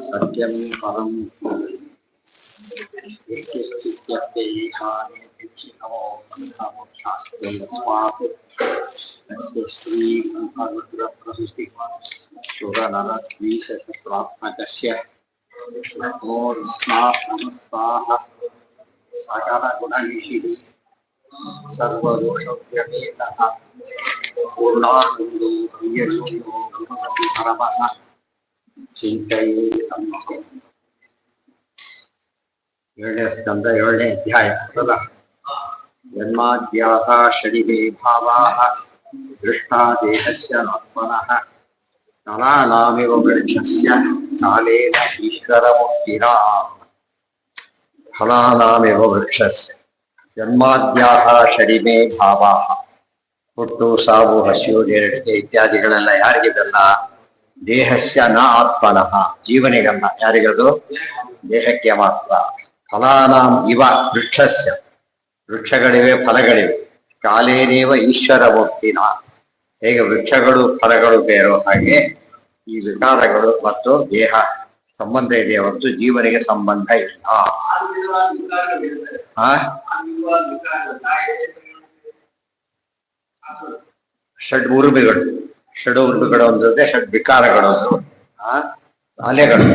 सत्यं परं सर्वदोषव्यपेतः पूर्णानन्दो प्रिययो भगवति परमः चिन्तये तन्महम्। ಏಳನೇ ಸ್ಕಂದ ಏಳನೇ ಅಧ್ಯಾಯ ಅಲ್ಲ ಜನ್ಮಾದ್ಯಾಹ ಶರೀರೇ ಭಾವಾಃ ದೃಷ್ಟಾ ದೇಹಸ್ಯ ಆತ್ಮನಃ ಕಲಾನಾಮಿವ ವೃಕ್ಷಸ್ಯ ಕಾಲೇನ ಈಶ್ವರಮುಕ್ತಿನಾ ಫಲಾನಾಮಿವ ವೃಕ್ಷಸ್ಯ ಜನ್ಮಾದ್ಯಾಹ ಶರೀರೇ ಭಾವಾಃ ಹುಟ್ಟು ಸಾವು ಹಸಿವು ನೆರಳಿಗೆ ಇತ್ಯಾದಿಗಳೆಲ್ಲ ಯಾರಿಗಿದಲ್ಲ ದೇಹಸ್ಯ ನ ಆತ್ಮನಃ ಜೀವನಿಗಲ್ಲ ಯಾರಿಗದು ದೇಹಕ್ಕೆ ಮಾತ್ರ ಫಲಾನಾಂ ಇವ ವೃಕ್ಷಸ್ಯ ವೃಕ್ಷಗಳಿವೆ ಫಲಗಳಿವೆ ಕಾಲೇನೇವ ಈಶ್ವರ ಮುಕ್ತಿನ ಹೇಗೆ ವೃಕ್ಷಗಳು ಫಲಗಳು ಬೇರೋ ಹಾಗೆ ಈ ವಿಕಾರಗಳು ಮತ್ತು ದೇಹ ಸಂಬಂಧ ಇದೆ ಹೊರತು ಜೀವನಿಗೆ ಸಂಬಂಧ ಇಲ್ಲ. ಷಡ್ ಉರುಬಿಗಳು ಷಡ್ ಉರುಬಿಗಳು ಅಂದ್ರೆ ಷಡ್ ವಿಕಾರಗಳು ಅಲೆಗಳು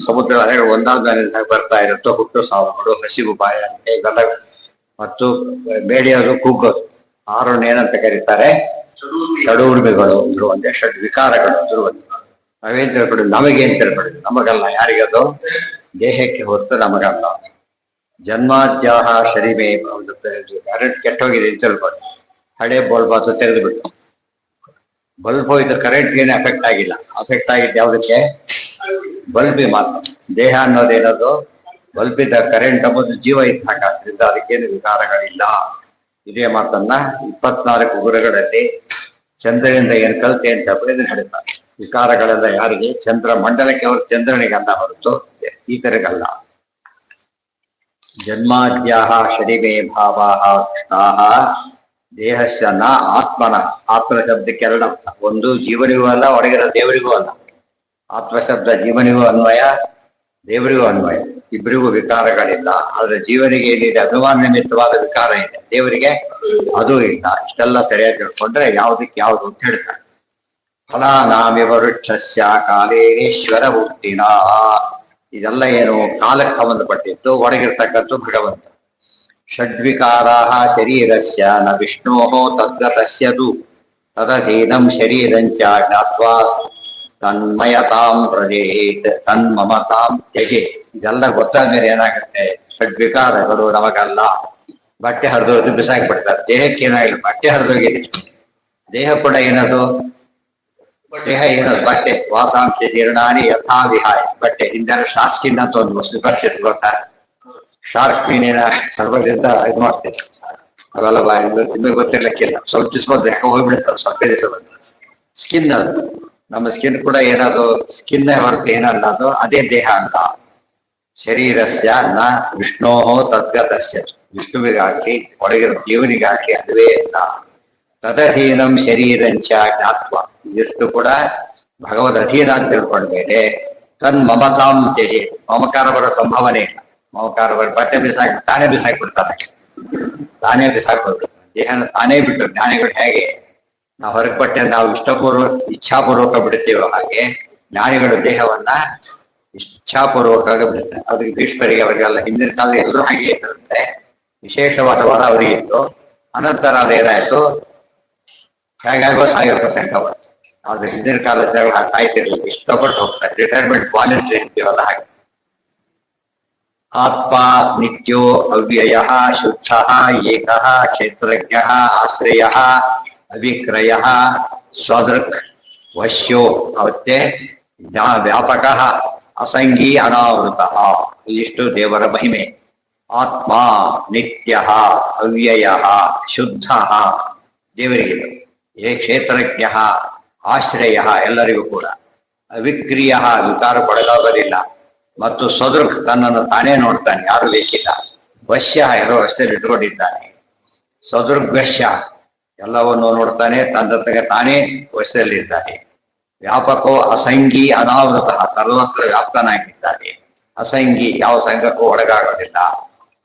ಸಮುದ್ರ ಅಲೆಗಳು ಒಂದಾದ ಬರ್ತಾ ಇರುತ್ತೋ ಹುಟ್ಟು ಸಾವುಗಳು ಹಸಿವು ಬಾಯಾರಿಕೆ ಇವೆಲ್ಲ ಮತ್ತು ಬೇಡಿಯೋದು ಕುಗ್ಗೋದು ಆರೋಣ ಏನಂತ ಕರೀತಾರೆ ಷಡೂರ್ಮಿಗಳು ಅಂದ್ರು ಒಂದೇ ಷಡ್ ವಿಕಾರಗಳು ಅಂದ್ರು ಒಂದು ನಾವೇನ್ ತಿಳ್ಕೊಂಡಿದ್ವಿ ನಮಗೇನ್ ತಿಳ್ಕೊಂಡಿದ್ವಿ ನಮಗಲ್ಲ ಯಾರಿಗದು ದೇಹಕ್ಕೆ ಹೊತ್ತು ನಮಗಲ್ಲ. ಜನ್ಮಾದ್ಯಾಹ ಶರೀರೇ ಒಂದು ಕರೆಂಟ್ ಕೆಟ್ಟೋಗಿದೆ ಅಂತ ತಿಳ್ಕೊಂಡು ಹಳೆ ಬೋಲ್ಬಾತು ತೆಗೆದು ಬಿಟ್ಟು ಬಲ್ಬ್ ಹೋಯ್ತು ಕರೆಂಟ್ ಏನು ಅಫೆಕ್ಟ್ ಆಗಿಲ್ಲ ಅಫೆಕ್ಟ್ ಆಗಿದ್ದು ಯಾವುದಕ್ಕೆ ಬಲ್ಬಿ ಮಾತ್ರ ದೇಹ ಅನ್ನೋದೇನದು ಬಲ್ಬಿದ್ದ ಕರೆಂಟ್ ಎಂಬುದು ಜೀವ ಇದ್ದಾದ್ರಿಂದ ಅದಕ್ಕೇನು ವಿಕಾರಗಳಿಲ್ಲ. ಇದೇ ಮಾತನ್ನ 24 ಗುರುಗಳಲ್ಲಿ ಚಂದ್ರನಿಂದ ಏನ್ ಕಲಿತೆ ಅಂತ ಇದನ್ನ ಹೇಳ್ತಾರೆ. ವಿಕಾರಗಳೆಲ್ಲ ಯಾರಿಗೆ ಚಂದ್ರ ಮಂಡಲಕ್ಕೆ ಅವರು ಚಂದ್ರನಿಗಲ್ಲ ಹೊರತು ಈತರಿಗಲ್ಲ. ಜನ್ಮಾದ್ಯಾಹ ಶರೀರೇ ಭಾವಾಃ ಕೃಷ್ಣಾಃ ದೇಹಸ್ಯ ನ ಆತ್ಮನ ಆತ್ಮ ಶಬ್ದಕ್ಕೆ ಎರಡರ್ಥ ಒಂದು ಜೀವನಿಗೂ ಅಲ್ಲ ಒಳಗಿರೋ ದೇವರಿಗೂ ಅಲ್ಲ. ಆತ್ಮಶಬ್ದ ಜೀವನಿಗೂ ಅನ್ವಯ ದೇವರಿಗೂ ಅನ್ವಯ ಇಬ್ಬರಿಗೂ ವಿಕಾರಗಳಿಲ್ಲ. ಆದ್ರೆ ಜೀವನಿಗೆ ಏನಿದೆ ಅಭಿಮಾನ ನಿಮಿತ್ತವಾದ ವಿಕಾರ ಇದೆ ದೇವರಿಗೆ ಅದು ಇಲ್ಲ. ಇಷ್ಟೆಲ್ಲ ಸರಿಯಾಗಿ ತಿಳ್ಕೊಂಡ್ರೆ ಯಾವುದಕ್ಕೆ ಯಾವುದು ಅಂತ ಹೇಳ್ತಾರೆ. ಫಲಾನಾಮಿವ ವೃಕ್ಷಸ್ಯ ಕಾಲೇಶ್ವರ ಮುಕ್ತಿನ ಇದೆಲ್ಲ ಏನು ಕಾಲಕ್ಕೆ ಸಂಬಂಧಪಟ್ಟಿದ್ದು ಒಳಗಿರ್ತಕ್ಕಂಥ ಭಗವಂತ. ಷಡ್ವಿಕಾರಾಃ ಶರೀರಸ್ಯ ನ ವಿಷ್ಣೋಃ ತದ್ಗತಸ್ಯದು ತದಧೀನಂ ಶರೀರಂಚ ಜ್ಞಾತ್ವಾ ತನ್ಮಯತಾಂ ಪ್ರಜೇತ್ ತನ್ಮಮತಾಂ ತ್ಯಜೇತ್. ಇದೆಲ್ಲ ಗೊತ್ತಾದ್ಮೇಲೆ ಏನಾಗುತ್ತೆ ಷಡ್ವಿಕಾರಗಳು ನಮಗಲ್ಲ. ಬಟ್ಟೆ ಹರಿದೋದು ಬಿಸಾಕ್ಬಿಡ್ತಾರೆ. ದೇಹಕ್ಕೆ ಏನಾಗಿಲ್ಲ ಬಟ್ಟೆ ಹರಿದೋಗಿದೆ. ದೇಹ ಕೂಡ ಏನದು ದೇಹ ಏನದು ಬಟ್ಟೆ ವಾಸಾಂಶ ಜೀರ್ಣಾನಿ ಯಥಾ ವಿಹಾಯ ಬಟ್ಟೆ ಹಿಂದೆಲ್ಲ ಶಾಸ್ಕಿನ್ ಅಂತ ಒಂದು ವಸ್ತು ಬರ್ತಿತ್ತು ಗೊತ್ತಾ ಶಾರ್ಕ್ ಮೀನಿನ ಸರ್ವದಿಂದ ಇದು ಮಾಡ್ತಿದ್ರು ಅವೆಲ್ಲ ನಿಮಗೆ ಗೊತ್ತಿರ್ಲಿಕ್ಕಿಲ್ಲ ಸ್ವಲ್ಪ ದಿಸ್ಕೊಂಡ್ರೆ ಯಾಕೆ ಹೋಗ್ಬಿಡ್ತಾರೆ ಸ್ವಲ್ಪ ದಿವಸ ಬಂದು ಸ್ಕಿನ್ ಅದು ನಮ್ಮ ಸ್ಕಿನ್ ಕೂಡ ಏನದು ಸ್ಕಿನ್ ಹೊರತು ಏನಲ್ಲ ಅದು ಅದೇ ದೇಹ ಅಂತ. ಶರೀರಸ್ಯ ನ ವಿಷ್ಣೋ ತದ್ಗತಸ್ಯ ವಿಷ್ಣುವಿಗೆ ಹಾಕಿ ಒಳಗಿರೋ ಜೀವನಿಗೆ ಹಾಕಿ ಅದುವೇ ಅಂತ. ತದಧೀನಂ ಶರೀರಂಚ ಜ್ಞಾತ್ವ ಇಷ್ಟು ಕೂಡ ಭಗವದ್ ಅಧೀನ ಅಂತ ತಿಳ್ಕೊಂಡ್ಮೇಲೆ ತನ್ ಮಮತಾಂ ತ್ಯಜೆ ಮಮಕಾರ ಬರೋ ಸಂಭಾವನೆ ಇಲ್ಲ. ಮಮಕಾರ ಬರೋ ಬಟ್ಟೆ ಬಿಸಾಕಿ ತಾನೇ ಬಿಸಾಕ್ಬಿಡ್ತಾನೆ ತಾನೇ ಬಿಸಾಕ್ಬಿಡ್ತಾರೆ ದೇಹನ ತಾನೇ ಬಿಟ್ಟು ಜ್ಞಾನಿಗಳು ಹೇಗೆ ನಾವು ಹೊರಗೆ ಬಟ್ಟೆ ನಾವು ಇಚ್ಛಾಪೂರ್ವಕ ಬಿಡುತ್ತೇವೋ ಹಾಗೆ ಜ್ಞಾನಿಗಳು ದೇಹವನ್ನ ಇಚ್ಛಾಪೂರ್ವಕವಾಗಿ ಬಿಡುತ್ತಾರೆ. ಅದಕ್ಕೆ ಭೀಷ್ಮರಿಗೆ ಅವರಿಗೆಲ್ಲ ಹಿಂದಿನ ಕಾಲ ಎಲ್ಲರೂ ಹಾಗೆ ಇರುತ್ತೆ. ವಿಶೇಷವಾದ ವರ ಅವರಿಗೆ ಇತ್ತು. ಅನಂತರ ಅದೇನಾಯ್ತು ಹೇಗಾಗೋ 1000% ಅವರು ಆದ್ರೆ ಹಿಂದಿನ ಕಾಲದಲ್ಲಿ ಸಾಯ್ತಿರ್ಲಿಲ್ಲ. ಇಷ್ಟಪಟ್ಟು ಹೋಗ್ತಾರೆ ರಿಟೈರ್ಮೆಂಟ್ ವಾಲಂಟ್ರಿ ಅಂತೀವಲ್ಲ ಹಾಗೆ. ಆತ್ಮ ನಿತ್ಯೋ ಅವ್ಯಯ ಶುದ್ಧ ಏಕಃ ಕ್ಷೇತ್ರಜ್ಞ ಆಶ್ರಯ ಅವಿಕ್ರಯ ಸ್ವದೃಕ್ ವಶ್ಯೋ ಅವತ್ತೆ ವ್ಯಾಪಕ ಅಸಂಗೀ ಅನಾವೃತ ಇಷ್ಟು ದೇವರ ಮಹಿಮೆ. ಆತ್ಮ ನಿತ್ಯ ಅವ್ಯಯ ಶುದ್ಧ ದೇವರಿಗೆ ಏ ಕ್ಷೇತ್ರಜ್ಞ ಆಶ್ರಯ ಎಲ್ಲರಿಗೂ ಕೂಡ ಅವಿಕ್ರಿಯ ವಿಕಾರಕ್ಕೊಳಗಾಗೋದಿಲ್ಲ ಮತ್ತು ಸ್ವದೃಕ್ ತನ್ನನ್ನು ತಾನೇ ನೋಡ್ತಾನೆ ಯಾರು ಬೇಕಿಲ್ಲ. ವಶ್ಯ ಇರೋ ವಶ್ಯದಲ್ಲಿ ಇಟ್ಕೊಂಡಿದ್ದಾನೆ. ಸದೃಗ್ವಶ್ಯ ಎಲ್ಲವನ್ನು ನೋಡ್ತಾನೆ, ತನ್ನ ತಾನೇ ವಶದಲ್ಲಿದ್ದಾನೆ. ವ್ಯಾಪಕೋ ಅಸಂಗಿ ಅನಾವೃತ ಸರ್ವತ್ರ ವ್ಯಾಪ್ತನಾಗಿದ್ದಾನೆ. ಅಸಂಗಿ ಯಾವ ಸಂಘಕ್ಕೂ ಒಳಗಾಗೋದಿಲ್ಲ.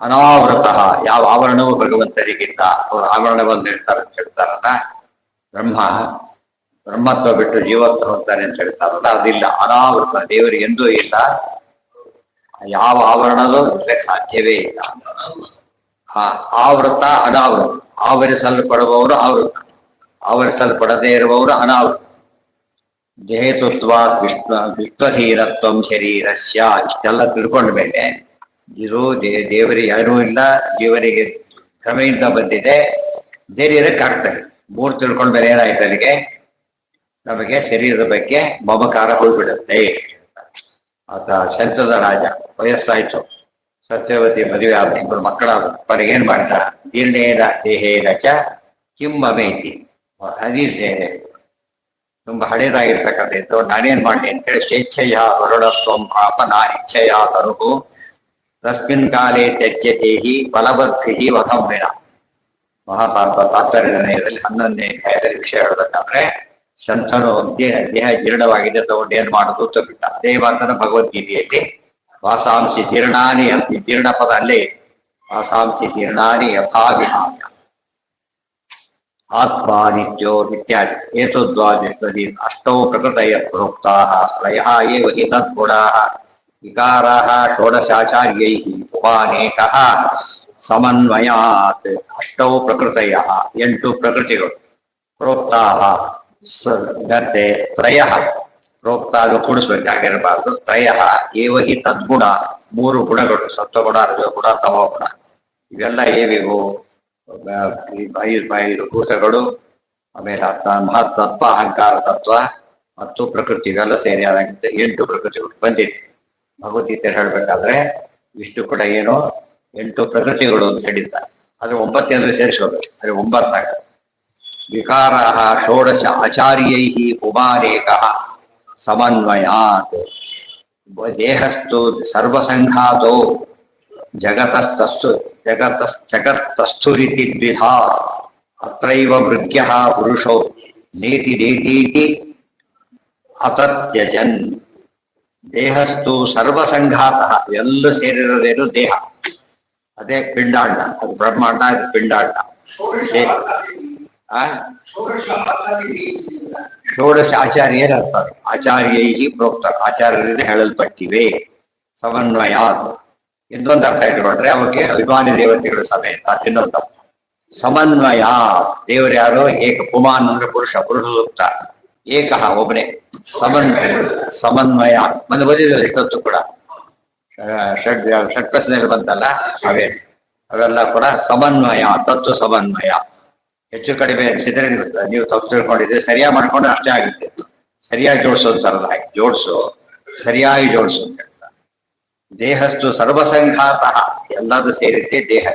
ಅನಾವೃತ ಯಾವ ಆವರಣವೂ ಭಗವಂತನಿಗಿಲ್ಲ. ಅವರು ಆವರಣವನ್ನು ಹೇಳ್ತಾರಲ್ಲ, ಬ್ರಹ್ಮತ್ವ ಬಿಟ್ಟು ಜೀವತ್ವ ಹೋಗ್ತಾನೆ ಅಂತ ಹೇಳ್ತಾರಲ್ಲ, ಅದಿಲ್ಲ. ಅನಾವೃತ ದೇವರಿಗೆ ಎಂದೂ ಇಲ್ಲ, ಯಾವ ಆವರಣದೂ ಇರ್ಲಿಕ್ಕೆ ಸಾಧ್ಯವೇ ಇಲ್ಲ. ಆವೃತ ಅನಾವೃತ, ಆವರಿಸಲ್ಪಡುವವರು ಆವೃತ, ಆವರಿಸಲ್ಪಡದೇ ಇರುವವರು ಅನಾವೃತ. ದೇಹತತ್ವ ವಿಶ್ವಧೀರತ್ವ ಶರೀರಸ್ಯ ಇಷ್ಟೆಲ್ಲ ತಿಳ್ಕೊಂಡ ಮೇಲೆ ಇದು ದೇವರಿಗೆ ಯಾರೂ ಇಲ್ಲ, ಜೀವನಿಗೆ ಕ್ರಮೆಯಿಂದ ಬಂದಿದೆ, ಧೈರ್ಯಕ್ಕಾಗ್ತದೆ. ಮೂರು ತಿಳ್ಕೊಂಡ ಮೇಲೆ ಏನಾಯ್ತು, ಅಲ್ಲಿಗೆ ನಮಗೆ ಶರೀರದ ಬಗ್ಗೆ ಮಮಕಾರ ಹೋಗ್ಬಿಡುತ್ತೆ. ಆತ ಶಂತದ ರಾಜ, ವಯಸ್ಸಾಯ್ತು, ಸತ್ಯವತಿ ಮದುವೆ ಆದ, ಇಬ್ಬರು ಮಕ್ಕಳಾದ. ಅವರಿಗೇನ್ ಮಾಡಿದ, ಜೀರ್ಣೇನ ದೇಹೇನ ಚ ಕಿಮ್ಮಮೇತಿ, ತುಂಬಾ ಹಳೇದಾಗಿರ್ತಕ್ಕಂಥದ್ದು, ನಾನೇನ್ ಮಾಡಿ ಅಂತೇಳಿ ಸ್ವೇಚ್ಛೆಯ ವರುಣತ್ವಂ ಪಾಪ ನಾ ಇಚ್ಛೆಯ ತರುಗು ತಸ್ಮಿನ್ ಕಾಲೇ ತ್ಯಜ್ಯತೇಹಿ ಫಲಬದ್ಧಿ ವಧಂಬಿಣ. ಮಹಾಭಾರತ ತಾತ್ಪರ್ಯದಲ್ಲಿ 11ನೇ ಅಧ್ಯಾಯದಲ್ಲಿ ವಿಷಯ ಹೇಳ್ಬೇಕಾದ್ರೆ, ಶಂತನು ದೇಹ ಜೀರ್ಣವಾಗಿದೆ, ತಗೊಂಡು ಏನ್ ಮಾಡೋದು ಅಂತ ಬಿಟ್ಟ. ಅದೇ ಮಾತನ ಭಗವದ್ಗೀತೆಯಲ್ಲಿ ವಾಸಾಂಸಿ ಜೀರ್ಣಾನಿ ಅಂತ ಜೀರ್ಣ ಪದ ಅಲ್ಲೇ, ವಾಸಾಂಸಿ ಜೀರ್ಣಾನಿ ಯಥಾ ವಿಹಾಯ ಆತ್ಮ ನಿತ್ಯೋ ಇತ್ಯಾದಿ. ಏತದ್ವಾದಿ ಅಷ್ಟೌ ಪ್ರಕೃತಯ ಪ್ರೋಕ್ತಾಃ ತ್ರಯಃ ಏವ ಹಿ ತದ್ಗುಣಾಃ ವಿಕಾರಾಃ ಷೋಡಶಾಚಾರ್ಯೈಃ ಉಪಾನೇಕಃ ಸಮನ್ವಯಾತ್. ಅಷ್ಟೌ ಪ್ರಕೃತಯಃ 8 ಪ್ರಕೃತಿಗಳು, ಪ್ರೋಕ್ತಾಃ ಗತೆ ತ್ರಯಃ, ಪ್ರೋಕ್ತ ಅದು ಕೂಡಿಸ್ಬೇಕಾಗಿರಬಾರ್ದು. ತ್ರಯಃ ಏವ ಹಿ ತದ್ಗುಣ, 3 ಗುಣಗಳು, ಸತ್ವಗುಣ ರಜೋಗುಣ ತಮೋಗುಣ. ಇವೆಲ್ಲ ಏವಿವು, 5 ಭೂತಗಳು, ಆಮೇಲೆ ಮಹತ್ತತ್ವ ಅಹಂಕಾರ ತತ್ವ ಮತ್ತು ಪ್ರಕೃತಿ, ಇವೆಲ್ಲ ಸೇರಿ ಆದಂತೆ 8 ಪ್ರಕೃತಿಗಳು ಬಂದಿದೆ. ಭಗವದ್ಗೀತೆ ಹೇಳ್ಬೇಕಾದ್ರೆ ಇಷ್ಟು ಕೂಡ ಏನು 8 ಪ್ರಕೃತಿಗಳು ಅಂತ ಹೇಳಿದ್ದಾರೆ. ಅದು 9 ಅಂದ್ರೆ ಸೇರಿಸೋದು, ಅದು 9 ಆಗ. ವಿಕಾರ ಷೋಡಶ ಆಚಾರ್ಯೈ ಉಮಾನೇಕ ಸಮನ್ವಯಾತ್. ದೇಹಸ್ತು ಸರ್ವಸಂಘಾತೋ ಜಗತ್ತಸ್ಥುರಿತಿ ದ್ವಿಧಾ ಅತ್ರೈವ ಮೃಗ್ಯಃ ಪುರುಷೋ ನೇತಿ ನೇತೀತಿ ಅತತ್ಯಜನ್. ದೇಹಸ್ತು ಸರ್ವಸಂಘಾತ, ಎಲ್ಲ ಸೇರಿರೋದೇನು ದೇಹ, ಅದೇ ಪಿಂಡಾಂಡ. ಅದು ಬ್ರಹ್ಮಾಂಡ, ಇದು ಪಿಂಡಾಂಡ. ಷೋಡಶ ಆಚಾರ್ಯ ಏನರ್ಥ, ಆಚಾರ್ಯೈ ಪ್ರೋಕ್ತ, ಆಚಾರ್ಯರಿಂದ ಹೇಳಲ್ಪಟ್ಟಿವೆ. ಸಮನ್ವಯ ಇನ್ನೊಂದು ಅರ್ಥ ಇಟ್ಕೊಂಡ್ರೆ ಅವಕ್ಕೆ ಅಭಿಮಾನಿ ದೇವತೆಗಳ ಸಮೇತ. ಇನ್ನೊಂದು ಸಮನ್ವಯ, ದೇವರು ಯಾರು, ಏಕ ಪುಮಾನ್ ಅಂದ್ರೆ ಪುರುಷ, ಪುರುಷ ಸೂಕ್ತ, ಏಕಃ ಒಬ್ಬನೇ. ಸಮನ್ವಯ ಮತ್ತೆ ಬಂದಿದೆ ಇಷ್ಟೊತ್ತು ಕೂಡ, ಷಟ್ಪಸ್ನಲ್ಲಿ ಬಂತಲ್ಲ, ಅವೆಲ್ಲ ಕೂಡ ಸಮನ್ವಯ, ತತ್ವ ಸಮನ್ವಯ. ಹೆಚ್ಚು ಕಡಿಮೆ ಅನಿಸಿದ್ರೆ ನೀವು ತಪ್ಪು ತಿಳ್ಕೊಂಡಿದ್ರೆ ಸರಿಯಾಗಿ ಮಾಡ್ಕೊಂಡ್ರೆ ಅಷ್ಟೇ ಆಗುತ್ತೆ. ಸರಿಯಾಗಿ ಜೋಡಿಸು ಅಂತಾರಲ್ಲ, ಹಾಗೆ ಜೋಡಿಸು, ಸರಿಯಾಗಿ ಜೋಡಿಸು ಅಂತ ಹೇಳ್ತಾರೆ. ದೇಹಸ್ತು ಸರ್ವಸಂಘಾತ, ಎಲ್ಲದೂ ಸೇರಿದ್ದೆ ದೇಹ.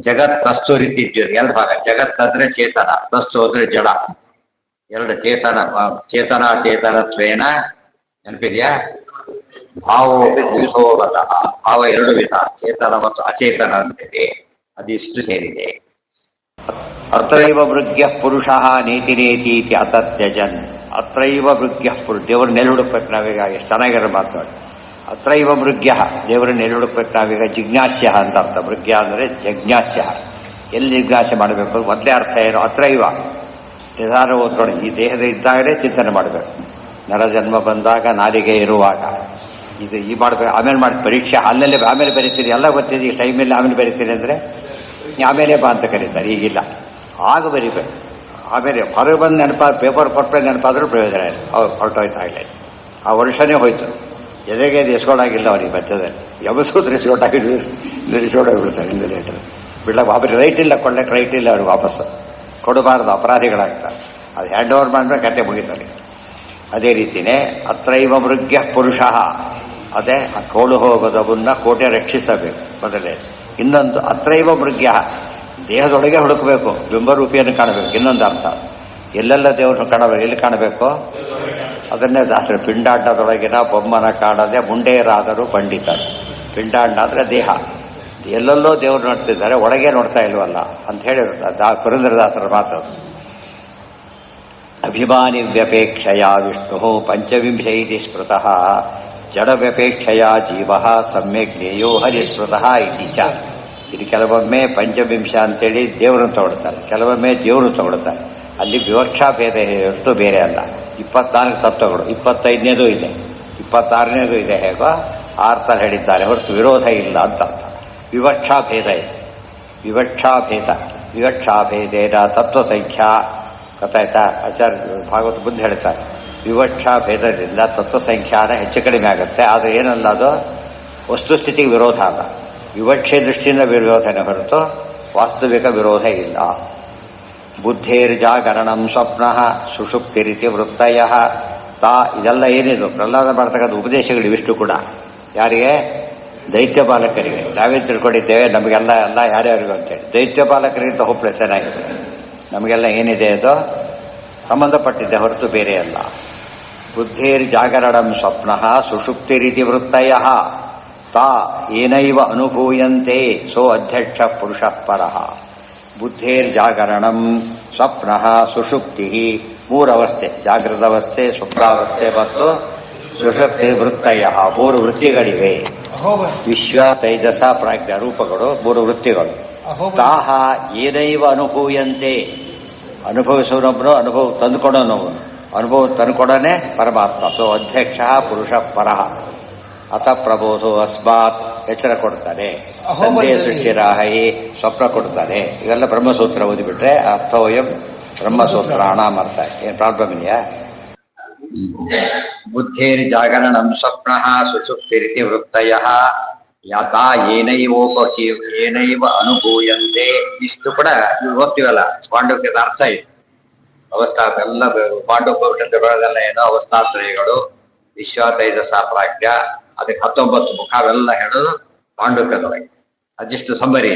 ಜಗತ್ ತಸ್ತು ರೀತಿ 2 ಭಾಗ. ಜಗತ್ ಅಂದ್ರೆ ಚೇತನ, ತಸ್ತು ಅಂದ್ರೆ ಜಡ. 2 ಚೇತನತ್ವೇನ ನೆನಪಿದೆಯಾ? ಭಾವೋಭಿಭೂತೋಗತ, ಭಾವ 2 ವಿಧ, ಚೇತನ ಮತ್ತು ಅಚೇತನ ಅಂತಿದೆ. ಅದಿಷ್ಟು ಸೇರಿದೆ. ಅತ್ರೈವ ಮೃಗ್ಯ ಪುರುಷ ನೇತಿ ನೇತೀತಿ ಅತತ್ಯಜನ್. ಅತ್ರೈವ ಮೃಗ್ಯ ಪುರುಷ, ದೇವರು ನೆಲೆ ಹುಡುಕ್ಬೇಕು ನಾವೀಗ. ಎಷ್ಟು ಚೆನ್ನಾಗಿರೋ ಮಾತಾಡಿ. ಅತ್ರೈವ ಮೃಗ್ಯ, ದೇವರನ್ನ ನೆಲೆ ಹುಡುಕ್ಬೇಕು ನಾವೀಗ. ಜಿಜ್ಞಾಸ್ಯ ಅಂತ ಅರ್ಥ. ಮೃಗ್ಯ ಅಂದ್ರೆ ಜಿಜ್ಞಾಸ್ಯ, ಎಲ್ಲಿ ಜಿಜ್ಞಾಸೆ ಮಾಡಬೇಕು ಮೊದಲೇ ಅರ್ಥ ಏನು? ಅತ್ರೈವ ನಿಧಾನ ಓದ್ಕೊಂಡು, ಈ ದೇಹದ ಇದ್ದಾಗಲೇ ಚಿಂತನೆ ಮಾಡಬೇಕು. ನರಜನ್ಮ ಬಂದಾಗ, ನಾಲಿಗೆ ಇರುವಾಗ ಇದು ಈ ಮಾಡ್ಬೇಕು. ಆಮೇಲೆ ಮಾಡಿ ಪರೀಕ್ಷೆ ಅಲ್ಲಲ್ಲೇ ಆಮೇಲೆ ಬರೀತೀರಿ, ಎಲ್ಲ ಗೊತ್ತಿದೆ. ಈ ಟೈಮಲ್ಲಿ ಆಮೇಲೆ ಬರೀತೀರಿ ಅಂದರೆ ಆಮೇಲೆ ಬಾ ಅಂತ ಕರೀತಾರೆ. ಈಗಿಲ್ಲ, ಆಗ ಬರೀಬೇಕು. ಆಮೇಲೆ ಹೊರಗೆ ಬಂದು ಪೇಪರ್ ಕೊಟ್ಟರೆ ನೆನಪಾದ್ರೂ ಪ್ರಯೋಜನ ಇಲ್ಲ. ಅವ್ರು ಹೊರಟೋಯ್ತಾಗಲೇ ಆ ವರ್ಷನೇ ಹೋಯ್ತು. ಎದೆಗೆ ಎಸ್ಕೊಂಡಾಗಿಲ್ಲ ಅವ್ರಿಗೆ ಮಧ್ಯದಲ್ಲಿ. ಯಾವತ್ತೂ ರಿಸೋಡಾಗಿಬಿಡ್ತಾರೆ ಇಂದು ಲೇಟರ್ ಬಿಡ್ಲಕ್ಕೆ. ವಾಪಸ್ ರೈಟ್ ಇಲ್ಲ, ಕೊಡ್ಲಿಕ್ಕೆ ರೈಟ್ ಇಲ್ಲ, ಅವ್ರಿಗೆ ವಾಪಸ್ಸು ಕೊಡಬಾರ್ದು, ಅಪರಾಧಿಗಳಾಗ್ತಾರೆ. ಅದು ಹ್ಯಾಂಡ್ ಓವರ್ ಮಾಡಿದ್ರೆ ಕತೆ ಮುಗಿತಾರೆ. ಅದೇ ರೀತಿಯೇ ಅತ್ರೈವ ಮೃಗ್ಯ ಪುರುಷ, ಅದೇ ಆ ಕೋಳು ಹೋಗೋದವನ್ನ ಕೋಟೆ ರಕ್ಷಿಸಬೇಕು ಮೊದಲೇ. ಇನ್ನೊಂದು ಅತ್ರೈವ ಮೃಗ್ಯ, ದೇಹದೊಳಗೆ ಹುಡುಕಬೇಕು, ಬಿಂಬರೂಪಿಯನ್ನು ಕಾಣಬೇಕು. ಇನ್ನೊಂದು ಅರ್ಥ, ಎಲ್ಲೆಲ್ಲ ದೇವರನ್ನು ಕಾಣಬೇಕು. ಎಲ್ಲಿ ಕಾಣಬೇಕು? ಅದನ್ನೇ ದಾಸರು ಪಿಂಡಾಂಡದೊಳಗಿನ ಬೊಮ್ಮನ ಕಾಣದೆ ಮುಂಡೇರಾದರೂ ಪಂಡಿತರು. ಪಿಂಡಾಂಡ ಅಂದ್ರೆ ದೇಹ, ಎಲ್ಲೆಲ್ಲೋ ದೇವರು ನೋಡ್ತಿದ್ದಾರೆ, ಒಳಗೆ ನೋಡ್ತಾ ಇಲ್ವಲ್ಲ ಅಂತ ಹೇಳಿ ಪುರಂದರದಾಸರ ಮಾತು. ಅಭಿಮಾನಿ ವ್ಯಪೇಕ್ಷಯ ವಿಷ್ಣು ಪಂಚವಿಂಶೈತಿ ಸ್ಮೃತಃ ಜಡ ವ್ಯಪೇಕ್ಷಯ ಜೀವ ಸಮ್ಯಕ್ ಜ್ಞೇಯೋ ಹರಿಸ್ಮೃತಃ ಇತಿ ಚ. ಇದು ಕೆಲವೊಮ್ಮೆ ಪಂಚವಿಂಶ ಅಂತೇಳಿ ದೇವರನ್ನು ತಗೊಳ್ತಾರೆ, ಕೆಲವೊಮ್ಮೆ ದೇವರು ತಗೊಳ್ತಾರೆ. ಅಲ್ಲಿ ವಿವಕ್ಷಾ ಭೇದ ಹೊರತು ಬೇರೆ ಅಲ್ಲ. 24 ತತ್ವಗಳು, 25ನೇದು ಇದೆ, 26ನೇದು ಇದೆ, ಹೇಗೋ ಆರ್ತಲ್ಲಿ ಹೇಳಿದ್ದಾರೆ ಹೊರತು ವಿರೋಧ ಇಲ್ಲ ಅಂತ ಅರ್ಥ. ವಿವಕ್ಷಾ ಭೇದ ಇದೆ, ವಿವಕ್ಷಾ ಭೇದೇನ ತತ್ವ ಸಂಖ್ಯಾ. ಗೊತ್ತಾಯ್ತಾ? ಆಚಾರ್ಯ ಭಾಗವತ ಬುದ್ಧ ಹೇಳ್ತಾರೆ, ವಿವಕ್ಷಾ ಭೇದದಿಂದ ತತ್ವ ಸಂಖ್ಯಾನ ಹೆಚ್ಚು ಕಡಿಮೆ ಆಗುತ್ತೆ. ಆದರೆ ಏನಲ್ಲ, ಅದು ವಸ್ತುಸ್ಥಿತಿಗೆ ವಿರೋಧ ಅಲ್ಲ. ವಿವಕ್ಷೆ ದೃಷ್ಟಿಯಿಂದ ವಿರೋಧನೆ ಹೊರತು ವಾಸ್ತವಿಕ ವಿರೋಧ ಇಲ್ಲ. ಬುದ್ಧೇರ್ಜಾಗರಣಂ ಸ್ವಪ್ನ ಸುಷುಪ್ತಿರಿತಿ ವೃತ್ತಯ ತಾ. ಇದೆಲ್ಲ ಏನಿದು ಪ್ರಹ್ಲಾದ ಮಾಡ್ತಕ್ಕಂಥ ಉಪದೇಶಗಳು ಇವಿಷ್ಟು ಕೂಡ ಯಾರಿಗೆ? ದೈತ್ಯ ಬಾಲಕರಿಗೆ. ನಾವೇ ತಿಳ್ಕೊಂಡಿದ್ದೇವೆ ನಮಗೆಲ್ಲ ಎಲ್ಲ ಯಾರ್ಯಾರಿಗೂ ಅಂತೇಳಿ. ದೈತ್ಯ ಬಾಲಕರಿಗಿಂತ ಹೋಪ್ಲೆಸ್ ಏನಾಗಿದೆ, ನಮಗೆಲ್ಲ ಏನಿದೆ ಅದು ಸಂಬಂಧಪಟ್ಟಿದೆ ಹೊರತು ಬೇರೆ ಅಲ್ಲ. ಬುದ್ಧೇರ್ಜಾಗರಣಂ ಸ್ವಪ್ನ ಸುಷುಪ್ತಿರಿತಿ ವೃತ್ತಯ ತಾ ಏನೈವ ಅನುಭೂಯಂತೆ ಸೋ ಅಧ್ಯಕ್ಷ ಪುರುಷ ಪರಃ. ಬುದ್ಧೇರ್ಜಾಗರಣಂ ಸ್ವಪ್ನ ಸುಷುಪ್ತಿ, ಮೂರವಸ್ಥೆ, ಜಾಗೃತಾವಸ್ಥೆ, ಸ್ವಪ್ನಾವಸ್ಥೆ ಮತ್ತು ಸುಷುಪ್ತಿ ವೃತ್ತಯ, 3 ವೃತ್ತಿಗಳಿವೆ. ವಿಶ್ವ ತೈಜಸ ಪ್ರಾಜ್ಞ ರೂಪಗಳು 3 ವೃತ್ತಿಗಳು. ತಾಹ ಏನೈವ ಅನುಭೂಯಂತೆ, ಅನುಭವಿಸೋನೊಬ್ಬನು, ಅನುಭವ ತಂದುಕೊಡೋನವನು, ಅನುಭವ ತಂದುಕೊಡೋನೆ ಪರಮಾತ್ಮ. ಸೊ ಅಧ್ಯಕ್ಷ ಪುರುಷ ಪರಃ. ಅಥ ಪ್ರಬೋಧೋ ಅಸ್ಮಾತ್, ಎಚ್ಚರ ಕೊಡ್ತಾನೆ. ಸಂದೇಹ ಸೃಷ್ಟಿರಾಹಿ, ಸ್ವಪ್ನ ಕೊಡ್ತಾನೆ. ಇವೆಲ್ಲ ಬ್ರಹ್ಮಸೂತ್ರ ಓದಿಬಿಟ್ರೆ ಅರ್ಥೋಯಂ ಬ್ರಹ್ಮಸೂತ್ರ ಅರ್ಥ. ಏನ್ ಪ್ರಾಬ್ಲಮ್ ಇದೆಯಾ? ಬುದ್ಧೇರ್ ಜಾಗರಣಂ ಸ್ವಪ್ನ ಸುಷುಪ್ತಿರಿತಿ ವೃತ್ತಯ ಯಥಾ ಏನೈವ ಅನುಭೂಯಂತೆ. ಇಷ್ಟು ಕೂಡ ಇವು ಹೋಗ್ತೀವಲ್ಲ, ಪಾಂಡವ್ಯದ ಅರ್ಥ ಇದೆ. ಅವಸ್ಥಾ ಎಲ್ಲ ಪಾಂಡವ್ಯ ಬರೋದೆಲ್ಲ ಏನೋ ಅವಸ್ಥಾತ್ರಯಗಳು, ವಿಶ್ವ ತೈಜಸ ಪ್ರಾಜ್ಞ, ಅದಕ್ಕೆ 19 ಮುಖ ಅವೆಲ್ಲ ಹೇಳೋದು ಪಾಂಡವ್ಯದೊಳಗೆ. ಅದಿಷ್ಟು ಸಂಬರಿ.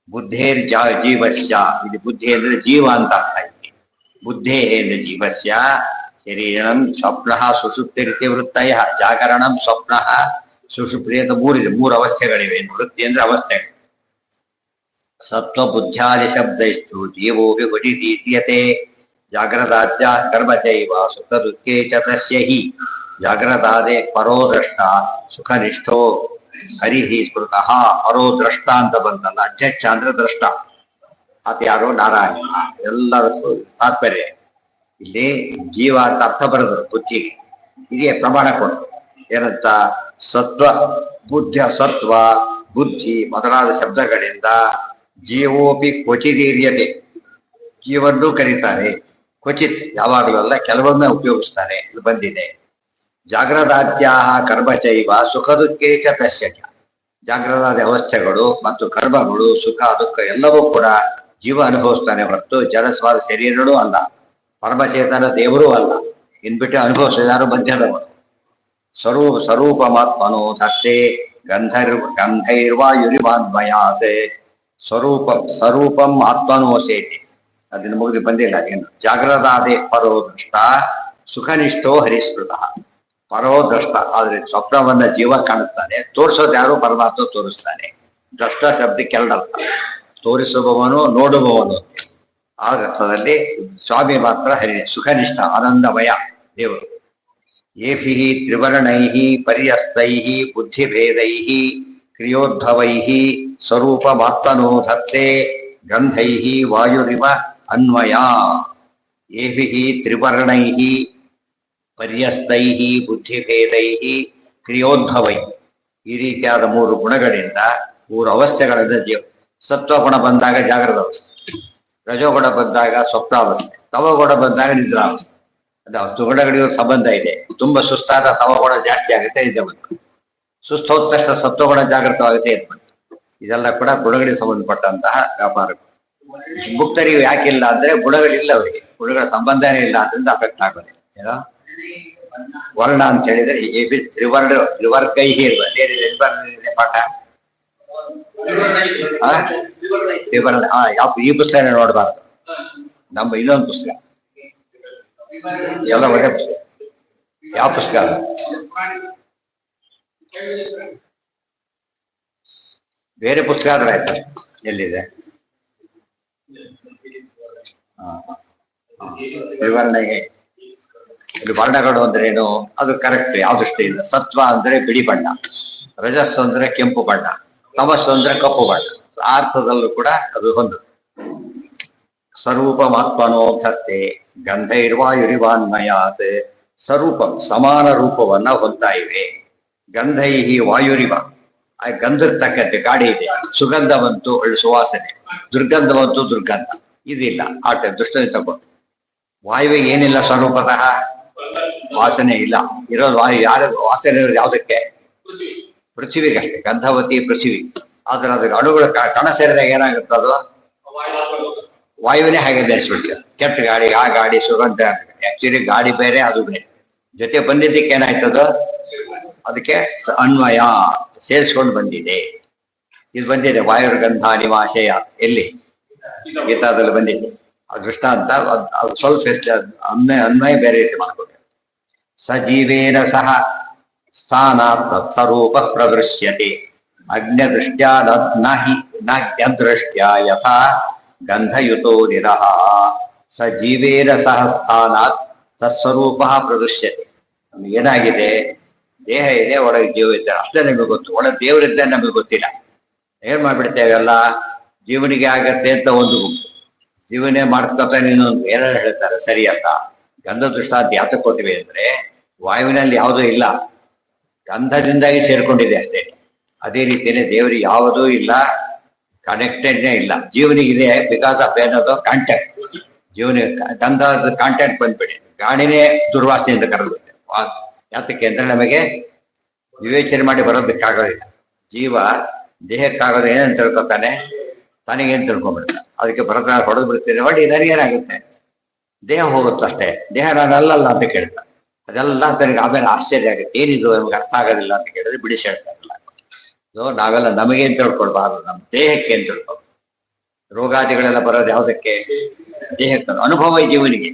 ಬುದ್ಧೇರ್ ಜೀವಸ್ಯ, ಇದು ಬುದ್ಧಿ ಅಂದ್ರೆ ಜೀವ ಅಂತ ಅರ್ಥ ಇದೆ. ಬುದ್ಧೇ ಅಂದ್ರೆ ಜೀವಸ್ಯ ಶರೀರಂ ಸ್ವಪ್ನ ಸುಷುಪ್ತಿರಿತಿ ವೃತ್ತಯ. ಜಾಗರಣಂ ಸ್ವಪ್ನ ಸುಷುಪ್ತಿ ಅಂತ 3 ಇದೆ, 3 ಅವಸ್ಥೆಗಳಿವೆ. ವೃತ್ತಿ ಅಂದ್ರೆ ಅವಸ್ಥೆಗಳು. ಸತ್ವ ಬುದ್ಧ್ಯಾದಿ ಶಬ್ದೈಸ್ತು ಜೀವೋಪಿ ವಟಿತೀಯತೆ. ಜಾಗ್ರದಾದ್ಯ ಕರ್ಮಚೈವ ಸುಖ ದುಃಖೇ ಚ ತಸ್ಯ ಹಿ. ಜಾಗ್ರದಾದೆ ಪರೋ ದ್ರಷ್ಟ ಸುಖನಿಷ್ಠೋ ಹರಿಹಿ ಸ್ಮೃತಃ. ಪರೋ ದ್ರಷ್ಟ ಅಂತ ಬಂತಲ್ಲ, ಅಧ್ಯಕ್ಷ ಅಂದ್ರೆ ದ್ರಷ್ಟ. ಅದು ಯಾರು? ನಾರಾಯಣ. ಎಲ್ಲದಕ್ಕೂ ತಾತ್ಪರ್ಯ ಇಲ್ಲಿ ಜೀವ ಅಂತ ಅರ್ಥ ಬರೆದ್ರು ಬುದ್ಧಿಗೆ. ಇದೇ ಪ್ರಮಾಣ ಕೊಡು. ಏನಂತ? ಸತ್ವ ಬುದ್ಧಿ ಮೊದಲಾದ ಶಬ್ದಗಳಿಂದ ಜೀವೋಪಿ ಕ್ವಚಿದೀರ್ಯತೆ, ಜೀವನ್ನೂ ಕರೀತಾರೆ. ಕ್ವಚಿತ್, ಯಾವಾಗಲೂ ಅಲ್ಲ, ಕೆಲವೊಮ್ಮೆ ಉಪಯೋಗಿಸ್ತಾರೆ. ಇದು ಬಂದಿದೆ. ಜಾಗ್ರದಾದ್ಯಾ ಕರ್ಮಚೈವ ಸುಖ ದುಃಖೇ ಚ ತಸ್ಯ. ಜಾಗ್ರದಾದ ಅವಸ್ಥೆಗಳು ಮತ್ತು ಕರ್ಮಗಳು, ಸುಖ ದುಃಖ ಎಲ್ಲವೂ ಕೂಡ ಜೀವ ಅನುಭವಿಸ್ತಾನೆ ಹೊರತು ಜಡಸ್ವಾದ ಶರೀರನೂ ಅಲ್ಲ, ಪರಮಚೇತನ ದೇವರೂ ಅಲ್ಲ. ಇನ್ಬಿಟ್ಟು ಅನುಭವಿಸಿದಾರು ಮಧ್ಯದವರು. ಸ್ವರೂಪಮಾತ್ಮನೋ ಧತ್ತೆ ಗಂಧೈರ್ವಾಯುರಿಮಾನ್ಮಯಾತ್. ಸ್ವರೂಪಂ ಆತ್ಮನೋ ಸೇತಿ. ಅದನ್ನು ಮುಗಿದು ಬಂದಿಲ್ಲ ಏನು. ಜಾಗ್ರದಾದೆ ಪರೋ ದೃಷ್ಟ ಸುಖನಿಷ್ಠೋ ಹರಿಸ್ಮೃತ. ಪರೋ ದೃಷ್ಟ, ಆದ್ರೆ ಸ್ವಪ್ನವನ್ನ ಜೀವ ಕಾಣುತ್ತಾನೆ. ತೋರಿಸೋದು ಯಾರು? ಪರಮಾತ್ಮ ತೋರಿಸ್ತಾನೆ. ದೃಷ್ಟ ಶಬ್ದಕ್ಕೆ 2 ಅರ್ಥ, ತೋರಿಸುವವನು, ನೋಡುವವನು. ಆ ಅರ್ಥದಲ್ಲಿ ಸ್ವಾಮಿ ಮಾತ್ರ ಹರಿ, ಸುಖನಿಷ್ಠ, ಆನಂದಮಯ ದೇವರು. ಏಭಿ ತ್ರಿವರ್ಣೈ ಪರ್ಯಸ್ತೈ ಬುದ್ಧಿಭೇದೈ ಕ್ರಿಯೋದ್ಭವೈ ಸ್ವರೂಪಮಾತ್ಮನೋ ಧತ್ತೆ ಗಂಧೈ ವಾಯುರಿವ ಅನ್ವಯ. ಏಭಿ ತ್ರಿವರ್ಣೈ ಪರ್ಯಸ್ತೈ ಬುದ್ಧಿಭೇದೈ ಕ್ರಿಯೋದ್ಭವೈ. ಈ ರೀತಿಯಾದ 3 ಗುಣಗಳಿಂದ, 3 ಅವಸ್ಥೆಗಳಿಂದ ಜೀವ. ಸತ್ವಗುಣ ಬಂದಾಗ ಜಾಗೃತ ಅವಸ್ಥೆ, ರಜೋಗುಣ ಬಂದಾಗ ಸ್ವಪ್ನಾವಸ್ಥೆ, ತವಗುಣ ಬಂದಾಗ ನಿದ್ರಾವಸ್ಥೆ. ಅದು ಗುಣಗಳಿಗೆ ಸಂಬಂಧ ಇದೆ. ತುಂಬಾ ಸುಸ್ತಾದ ತವಗುಣ ಜಾಸ್ತಿ ಆಗುತ್ತೆ, ಇದೆ ಬಂತು. ಸುಸ್ತು ಹೋದ ತಕ್ಷಣ ಸತ್ವಗುಣ ಜಾಗೃತವಾಗುತ್ತೆ, ಇದು ಬಂತು. ಇದೆಲ್ಲ ಕೂಡ ಗುಣಗಳಿಗೆ ಸಂಬಂಧಪಟ್ಟಂತಹ ವ್ಯಾಪಾರಗಳು. ಮುಕ್ತರಿಗೂ ಯಾಕಿಲ್ಲ ಅಂದ್ರೆ ಗುಣಗಳಿಲ್ಲ, ಅವರಿಗೆ ಗುಣಗಳ ಸಂಬಂಧನೇ ಇಲ್ಲ, ಅದರಿಂದ ಅಫೆಕ್ಟ್ ಆಗೋದಿಲ್ಲ. ಏನೋ ವರ್ಣ ಅಂತ ಹೇಳಿದ್ರೆ ಹೀಗೆ ತ್ರಿವರ್ಗೈ ಏನಿದೆ ಪಾಠ. ತ್ರಿವರ್ಣ ಯಾವ ಈ ಪುಸ್ತಕ ನೋಡಬಾರ್ದು, ನಮ್ಮ ಇನ್ನೊಂದು ಪುಸ್ತಕ ಎಲ್ಲ ಒಳ್ಳೆ ಪುಸ್ತಕ. ಯಾವ ಪುಸ್ತಕ ಅದು? ಬೇರೆ ಪುಸ್ತಕ ಆದ್ರೆ ಆಯ್ತು. ಎಲ್ಲಿದೆ ವಿವರಣೆಗೆ ಇಲ್ಲಿ ವರ್ಣಗಳು ಅಂದ್ರೆ ಏನು, ಅದು ಕರೆಕ್ಟ್ ಯಾವ ದೃಷ್ಟಿಯಿಂದ. ಸತ್ವ ಅಂದ್ರೆ ಬಿಳಿ ಬಣ್ಣ, ರಜಸ್ಸು ಅಂದ್ರೆ ಕೆಂಪು ಬಣ್ಣ, ತಮಸ್ಸು ಅಂದ್ರೆ ಕಪ್ಪು ಬಣ್ಣ. ಆ ಅರ್ಥದಲ್ಲೂ ಕೂಡ ಅದು ಒಂದು ಸ್ವರೂಪಮಾತ್ಮನೋಧತ್ತೆ ಗಂಧೈರ್ವಾಯುರಿವಾನ್ಮಯಾತ್. ಸ್ವರೂಪಂ ಸಮಾನ ರೂಪವನ್ನ ಹೊಂದ್ತಾ ಇವೆ. ಗಂಧೈಹಿ ವಾಯುರಿವ, ಆ ಗಂಧಕ್ಕೆ ತಕ್ಕಂತೆ ಗಾಡಿ ಇದೆ, ಸುಗಂಧವಂತೂ ಒಳ್ಳೆ ಸುವಾಸನೆ, ದುರ್ಗಂಧವಂತೂ ದುರ್ಗಂಧ. ಇದಿಲ್ಲ ಆಟ ದೃಷ್ಟಿ ತಗೊಂಡು. ವಾಯುವಿಗೆ ಏನಿಲ್ಲ ಸ್ವರೂಪತಃ, ವಾಸನೆ ಇಲ್ಲ. ಇರೋದು ವಾಯು, ಯಾರ ವಾಸನೆ ಇರೋದು ಯಾವುದಕ್ಕೆ? ಪೃಥ್ವಿಗೆ ಅಷ್ಟೇ, ಗಂಧವತಿ ಪೃಥ್ವಿ. ಆದ್ರೆ ಅದಕ್ಕೆ ಅಣುಗಳು ಕಣ ಸೇರಿದಾಗ ಏನಾಗುತ್ತೆ, ಅದು ವಾಯುವಿನೇ ಹಾಗೆ ಬೆಳೆಸ್ಬಿಡ್ತೇವೆ. ಕೆಟ್ಟ ಗಾಡಿ, ಆ ಗಾಡಿ ಸುಗಂಧ. ಆಕ್ಚುಲಿ ಗಾಡಿ ಬೇರೆ, ಅದು ಬೇರೆ. ಜೊತೆ ಬಂದಿದ್ದಕ್ಕೆ ಏನಾಯ್ತದು, ಅದಕ್ಕೆ ಅನ್ವಯ ಸೇರಿಸ್ಕೊಂಡು ಬಂದಿದೆ. ಇದು ಬಂದಿದೆ ವಾಯುರ್ಗಂಧ ನಿವಾಸೆಯ, ಎಲ್ಲಿ ಗೀತಾದಲ್ಲಿ ಬಂದಿದೆ. ಆ ದೃಷ್ಟಾಂತ ಅದು ಸ್ವಲ್ಪ ಅನ್ವಯ ಬೇರೆ ರೀತಿ ಮಾಡ್ಕೊಬೇಕು. ಸಜೀವೇನ ಸಹ ಸ್ಥಾನಾತ್ ಸ್ವರೂಪ ಪ್ರದೃಶ್ಯತೆ ಅಗ್ನದೃಷ್ಟ್ಯಾ ನಗ್ನದೃಷ್ಟ್ಯಾ ಯಥಾ ಗಂಧಯುತೋ ನಿರಹ. ಸಜೀವೇನ ಸಹ ಸ್ಥಾನಾತ್ ತತ್ಸ್ವರೂಪ ಪ್ರದೃಶ್ಯತೆ. ನಮ್ಗೆ ಏನಾಗಿದೆ, ದೇಹ ಇದೆ, ಒಳಗೆ ಜೀವ ಇದ್ದಾರೆ ಅಷ್ಟೇ ನಮಗೆ ಗೊತ್ತು. ಒಳಗೆ ದೇವರಿದ್ದರೆ ನಮಗೆ ಗೊತ್ತಿಲ್ಲ. ಏನ್ ಮಾಡ್ಬಿಡ್ತೇವೆ ಎಲ್ಲ, ಜೀವನಿಗೆ ಆಗತ್ತೆ ಅಂತ ಒಂದು ಗುಂಪು, ಜೀವನೇ ಮಾಡ್ಕೊತಾನೆ ಇನ್ನೊಂದು. ಏನಾರು ಹೇಳ್ತಾರೆ ಸರಿ ಅಂತ. ಗಂಧ ದೃಷ್ಟಾಂತ ಯಾತಕ್ಕೆ ಕೊಟ್ಟಿವೆ ಅಂದ್ರೆ, ವಾಯುವಿನಲ್ಲಿ ಯಾವುದೂ ಇಲ್ಲ, ಗಂಧದಿಂದಾಗಿ ಸೇರ್ಕೊಂಡಿದೆ ಅಷ್ಟೇ. ಅದೇ ರೀತಿಯಲ್ಲಿ ದೇವರಿಗೆ ಯಾವುದೂ ಇಲ್ಲ, ಕನೆಕ್ಟೆಡ್ನೇ ಇಲ್ಲ. ಜೀವನಿಗಿದೆ ಬಿಕಾಸ್ ಆಫ್ ಏನದು ಕಾಂಟ್ಯಾಕ್ಟ್. ಜೀವನಿಗೆ ಗಂಧದ ಕಾಂಟ್ಯಾಕ್ಟ್ ಬಂದ್ಬಿಡಿ, ಗಾಳಿನೇ ದುರ್ವಾಸನೆಯಿಂದ ಕರಗುತ್ತೆ. ಯಾತಕ್ಕೆ ಅಂದ್ರೆ ನಮಗೆ ವಿವೇಚನೆ ಮಾಡಿ ಬರೋದಕ್ಕಾಗೋದಿಲ್ಲ. ಜೀವ ದೇಹಕ್ಕಾಗೋದು ಏನಂತ ತಿಳ್ಕೊತಾನೆ, ತನಗೇನು ತಿಳ್ಕೊಂಡ್ಬಿಡ್ತಾನೆ. ಅದಕ್ಕೆ ಭರತ ಹೊಡೆದು ಬಿಡ್ತೀನಿ, ಹೊಡಿ ನನಗೇನಾಗುತ್ತೆ, ದೇಹ ಹೋಗುತ್ತೆ ಅಷ್ಟೇ. ದೇಹ ನಾನು ಅಲ್ಲಲ್ಲ ಅಂತ ಕೇಳ್ತಾನೆ. ಅದೆಲ್ಲ ತನಗೆ ಆಮೇಲೆ ಆಶ್ಚರ್ಯ ಆಗುತ್ತೆ, ಏನಿದು ನಮ್ಗೆ ಅರ್ಥ ಆಗೋದಿಲ್ಲ ಅಂತ ಕೇಳಿದ್ರೆ ಬಿಡಿಸಿ ಹೇಳ್ತಾರಲ್ಲ. ನಾವೆಲ್ಲ ನಮಗೇನ್ ತಿಳ್ಕೊಳ್ಬಾರ್ದು, ನಮ್ಮ ದೇಹಕ್ಕೆ ಏನ್ ತಿಳ್ಕೊಳ್ಬಾರ್ದು. ರೋಗಾದಿಗಳೆಲ್ಲ ಬರೋದು ಯಾವುದಕ್ಕೆ, ದೇಹಕ್ಕೆ. ಅನುಭವ ಜೀವನಿಗೆ,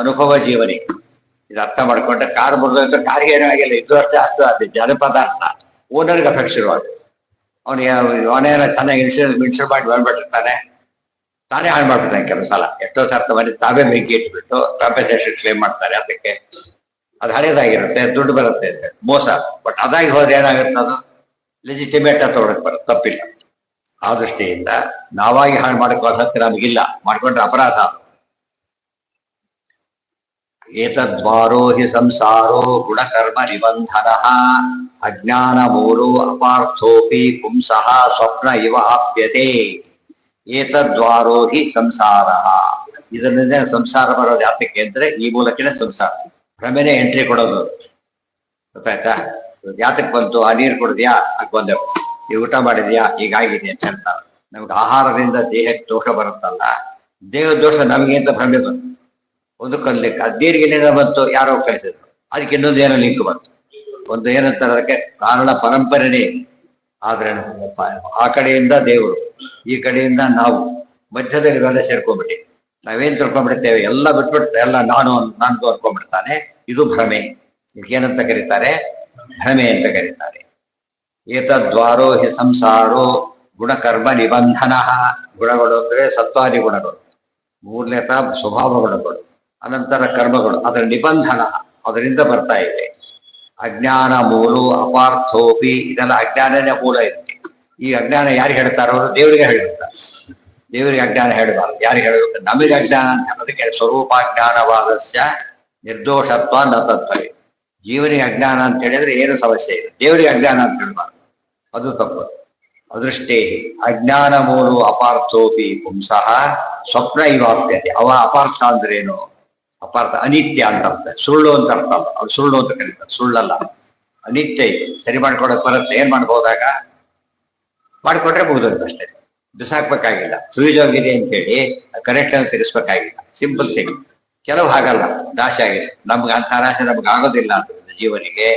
ಅನುಭವ ಜೀವನಿಗೆ. ಇದು ಅರ್ಥ ಮಾಡ್ಕೊಂಡ್ರೆ ಕಾರ್ ಮುರಿದ ಕಾರ್ಗೆ ಏನೂ ಆಗಿಲ್ಲ, ಇದು ಅಷ್ಟೇ ಅಷ್ಟು ಅದು ಜನಪದ ಅರ್ಥ. ಓನರ್ಗೆ ಅಫೆಕ್ಟ್ ಶುರುವಾದ. ಅವನೇನ ಚೆನ್ನಾಗಿ ಇನ್ಶೂರ್ ಮಾಡಿ ಬಂದ್ಬಿಟ್ಟಿರ್ತಾನೆ, ತಾನೇ ಹಾಳು ಮಾಡ್ಬಿಡ್ತಾನೆ. ಕೆಲವು ಸಲ ಎಷ್ಟೋ ಸರ್ತ ಮನೆ ತಾವೇ ಬೆಂಕಿ ಇಟ್ಬಿಟ್ಟು ಕಾಂಪೆನ್ಸೇಷನ್ ಕ್ಲೇಮ್ ಮಾಡ್ತಾರೆ. ಅದಕ್ಕೆ ಅದು ಹಳೇದಾಗಿರುತ್ತೆ, ದುಡ್ಡು ಬರುತ್ತೆ ಅಂತ ಮೋಸ. ಬಟ್ ಅದಾಗಿ ಹೋದ್ರೆ ಏನಾಗುತ್ತೆ, ಅದು ಲೆಜಿಟಿಮೇಟ್ ಅಂತ ತೊಗೊಳಕ್ ಬರುತ್ತೆ, ತಪ್ಪಿಲ್ಲ. ಆ ದೃಷ್ಟಿಯಿಂದ ನಾವಾಗಿ ಹಾಳು ಮಾಡ್ಕೊಳ್ಳೋ ಹಕ್ಕು ನಮಗಿಲ್ಲ, ಮಾಡ್ಕೊಂಡ್ರೆ ಅಪರಾಧ. ಏತದ್ವಾರೋ ಹಿ ಸಂಸಾರೋ ಗುಣಕರ್ಮ ನಿಬಂಧನ ಅಜ್ಞಾನ ಮೂರು ಅಪಾರ್ಥೋಪಿ ಪುಂಸಃ ಸ್ವಪ್ನ ಇವ ಆಪ್ಯತೆ. ಏತದ್ವಾರೋ ಹಿ ಸಂಸಾರ, ಇದರಿಂದ ಸಂಸಾರ ಬರೋದು ಯಾತಕ್ಕೆ ಅಂದ್ರೆ ಈ ಮೂಲಕನೇ ಸಂಸಾರ. ಭ್ರಮೆನೇ ಎಂಟ್ರಿ ಕೊಡೋದು, ಗೊತ್ತಾಯ್ತಾ? ಯಾತಕ್ಕೆ ಬಂತು, ಆ ನೀರು ಕುಡಿದ್ಯಾ ಅಕ್ ಬಂದೆವು, ಈ ಊಟ ಮಾಡಿದ್ಯಾ ಹೀಗಾಗಿದೆ ಅಂತ ಹೇಳ್ತಾರೆ. ನಮ್ಗೆ ಆಹಾರದಿಂದ ದೇಹಕ್ಕೆ ದೋಷ ಬರುತ್ತಲ್ಲ, ದೇಹ ದೋಷ ನಮಗೆ ಅಂತ ಭ್ರಮೆ ಬಂತು. ಒಂದು ಕಲಿಕ್ಕೆ ಅದು ನೀರಿಗೆಲ್ಲಿಂದ ಬಂತು, ಯಾರೋ ಕಲಿಸಿದ್ರು, ಅದಕ್ಕೆ ಇನ್ನೊಂದು ಏನೋ ಲಿಂಕ್ ಬಂತು. ಒಂದು ಏನಂತಾರೆ, ಅದಕ್ಕೆ ಕಾರಣ ಪರಂಪರೆನೇ. ಆದ್ರೆ ಆ ಕಡೆಯಿಂದ ದೇವರು, ಈ ಕಡೆಯಿಂದ ನಾವು, ಮಧ್ಯದಲ್ಲಿ ಇವೆಲ್ಲ ಸೇರ್ಕೊಂಡ್ಬಿಟ್ಟು ನಾವೇನ್ ತಿಳ್ಕೊಂಡ್ಬಿಡ್ತೇವೆ, ಎಲ್ಲ ಬಿಟ್ಬಿಡ್ತೇವೆ, ಎಲ್ಲ ನಾನು ನಾನು ಅನ್ಕೊಂಡ್ಬಿಡ್ತಾನೆ. ಇದು ಭ್ರಮೆ. ಇದಕ್ಕೇನಂತ ಕರೀತಾರೆ, ಭ್ರಮೆ ಅಂತ ಕರೀತಾರೆ. ಏತದ್ವಾರೋ ಹಿ ಸಂಸಾರೋ ಗುಣಕರ್ಮ ನಿಬಂಧನ. ಗುಣಗಳು ಅಂದ್ರೆ ಸತ್ವಾದಿ ಗುಣಗಳು, ಮೂರನೇತ ಸ್ವಭಾವ ಗುಣಗಳು, ಅನಂತರ ಕರ್ಮಗಳು, ಅದರ ನಿಬಂಧನ ಅದರಿಂದ ಬರ್ತಾ ಇದೆ. ಅಜ್ಞಾನ ಮೂಲು ಅಪಾರ್ಥೋಪಿ, ಇದೆಲ್ಲ ಅಜ್ಞಾನನೇ ಮೂಲ ಇರುತ್ತೆ. ಈ ಅಜ್ಞಾನ ಯಾರಿಗೆ ಹೇಳ್ತಾರೋ ಅವರು ದೇವರಿಗೆ ಹೇಳಿರ್ತಾರೆ. ದೇವರಿಗೆ ಅಜ್ಞಾನ ಹೇಳಬಾರ್ದು, ಯಾರಿಗೆ ಹೇಳಬೇಕು, ನಮಗೆ ಅಜ್ಞಾನ ಅಂತ ಹೇಳೋದಕ್ಕೆ ಸ್ವರೂಪಾಜ್ಞಾನವಾದಸ್ಯ ನಿರ್ದೋಷತ್ವ ನ ತತ್ವವೇ. ಜೀವನಿಗೆ ಅಜ್ಞಾನ ಅಂತ ಹೇಳಿದ್ರೆ ಏನು ಸಮಸ್ಯೆ ಇದೆ, ದೇವರಿಗೆ ಅಜ್ಞಾನ ಅಂತ ಹೇಳ್ಬಾರ್ದು, ಅದು ತಪ್ಪು. ಅದೃಷ್ಟೇ ಅಜ್ಞಾನ ಮೂಲು ಅಪಾರ್ಥೋಪಿ ಪುಂಸಃ ಸ್ವಪ್ನ ಇವಾಪ್ಯತೆ. ಅವ ಅಪಾರ್ಥ ಅಂದ್ರೇನು, ಅಪಾರ್ಥ ಅನಿತ್ಯ ಅಂತ ಅರ್ಥ, ಸುಳ್ಳು ಅಂತ ಅರ್ಥ. ಅದು ಸುಳ್ಳು ಅಂತ ಕರೀತಾರೆ, ಸುಳ್ಳಲ್ಲ, ಅನಿತ್ಯ ಇದೆ. ಸರಿ ಮಾಡ್ಕೊಡಕ್ ಬರುತ್ತೆ, ಏನ್ ಮಾಡ್ಬೋದಾಗ ಮಾಡ್ಕೊಟ್ರೆ ಮುಗಿದೋದು ಅಷ್ಟೇ, ಬಿಸಾಕ್ಬೇಕಾಗಿಲ್ಲ. ಫ್ಯೂಸ್ ಆಗಿದೆ ಅಂತೇಳಿ ಕರೆಕ್ಟ್ ಆಗಿ ತಿರ್ಸ್ಬೇಕಾಗಿಲ್ಲ, ಸಿಂಪಲ್ ಥಿಂಗ್. ಕೆಲವು ಹಾಗಲ್ಲ, ನಾಶ ಆಗಿದೆ. ನಮ್ಗೆ ಅಂತ ನಾಶ ನಮ್ಗೆ ಆಗೋದಿಲ್ಲ ಅಂತ ಜೀವನಿಗೆ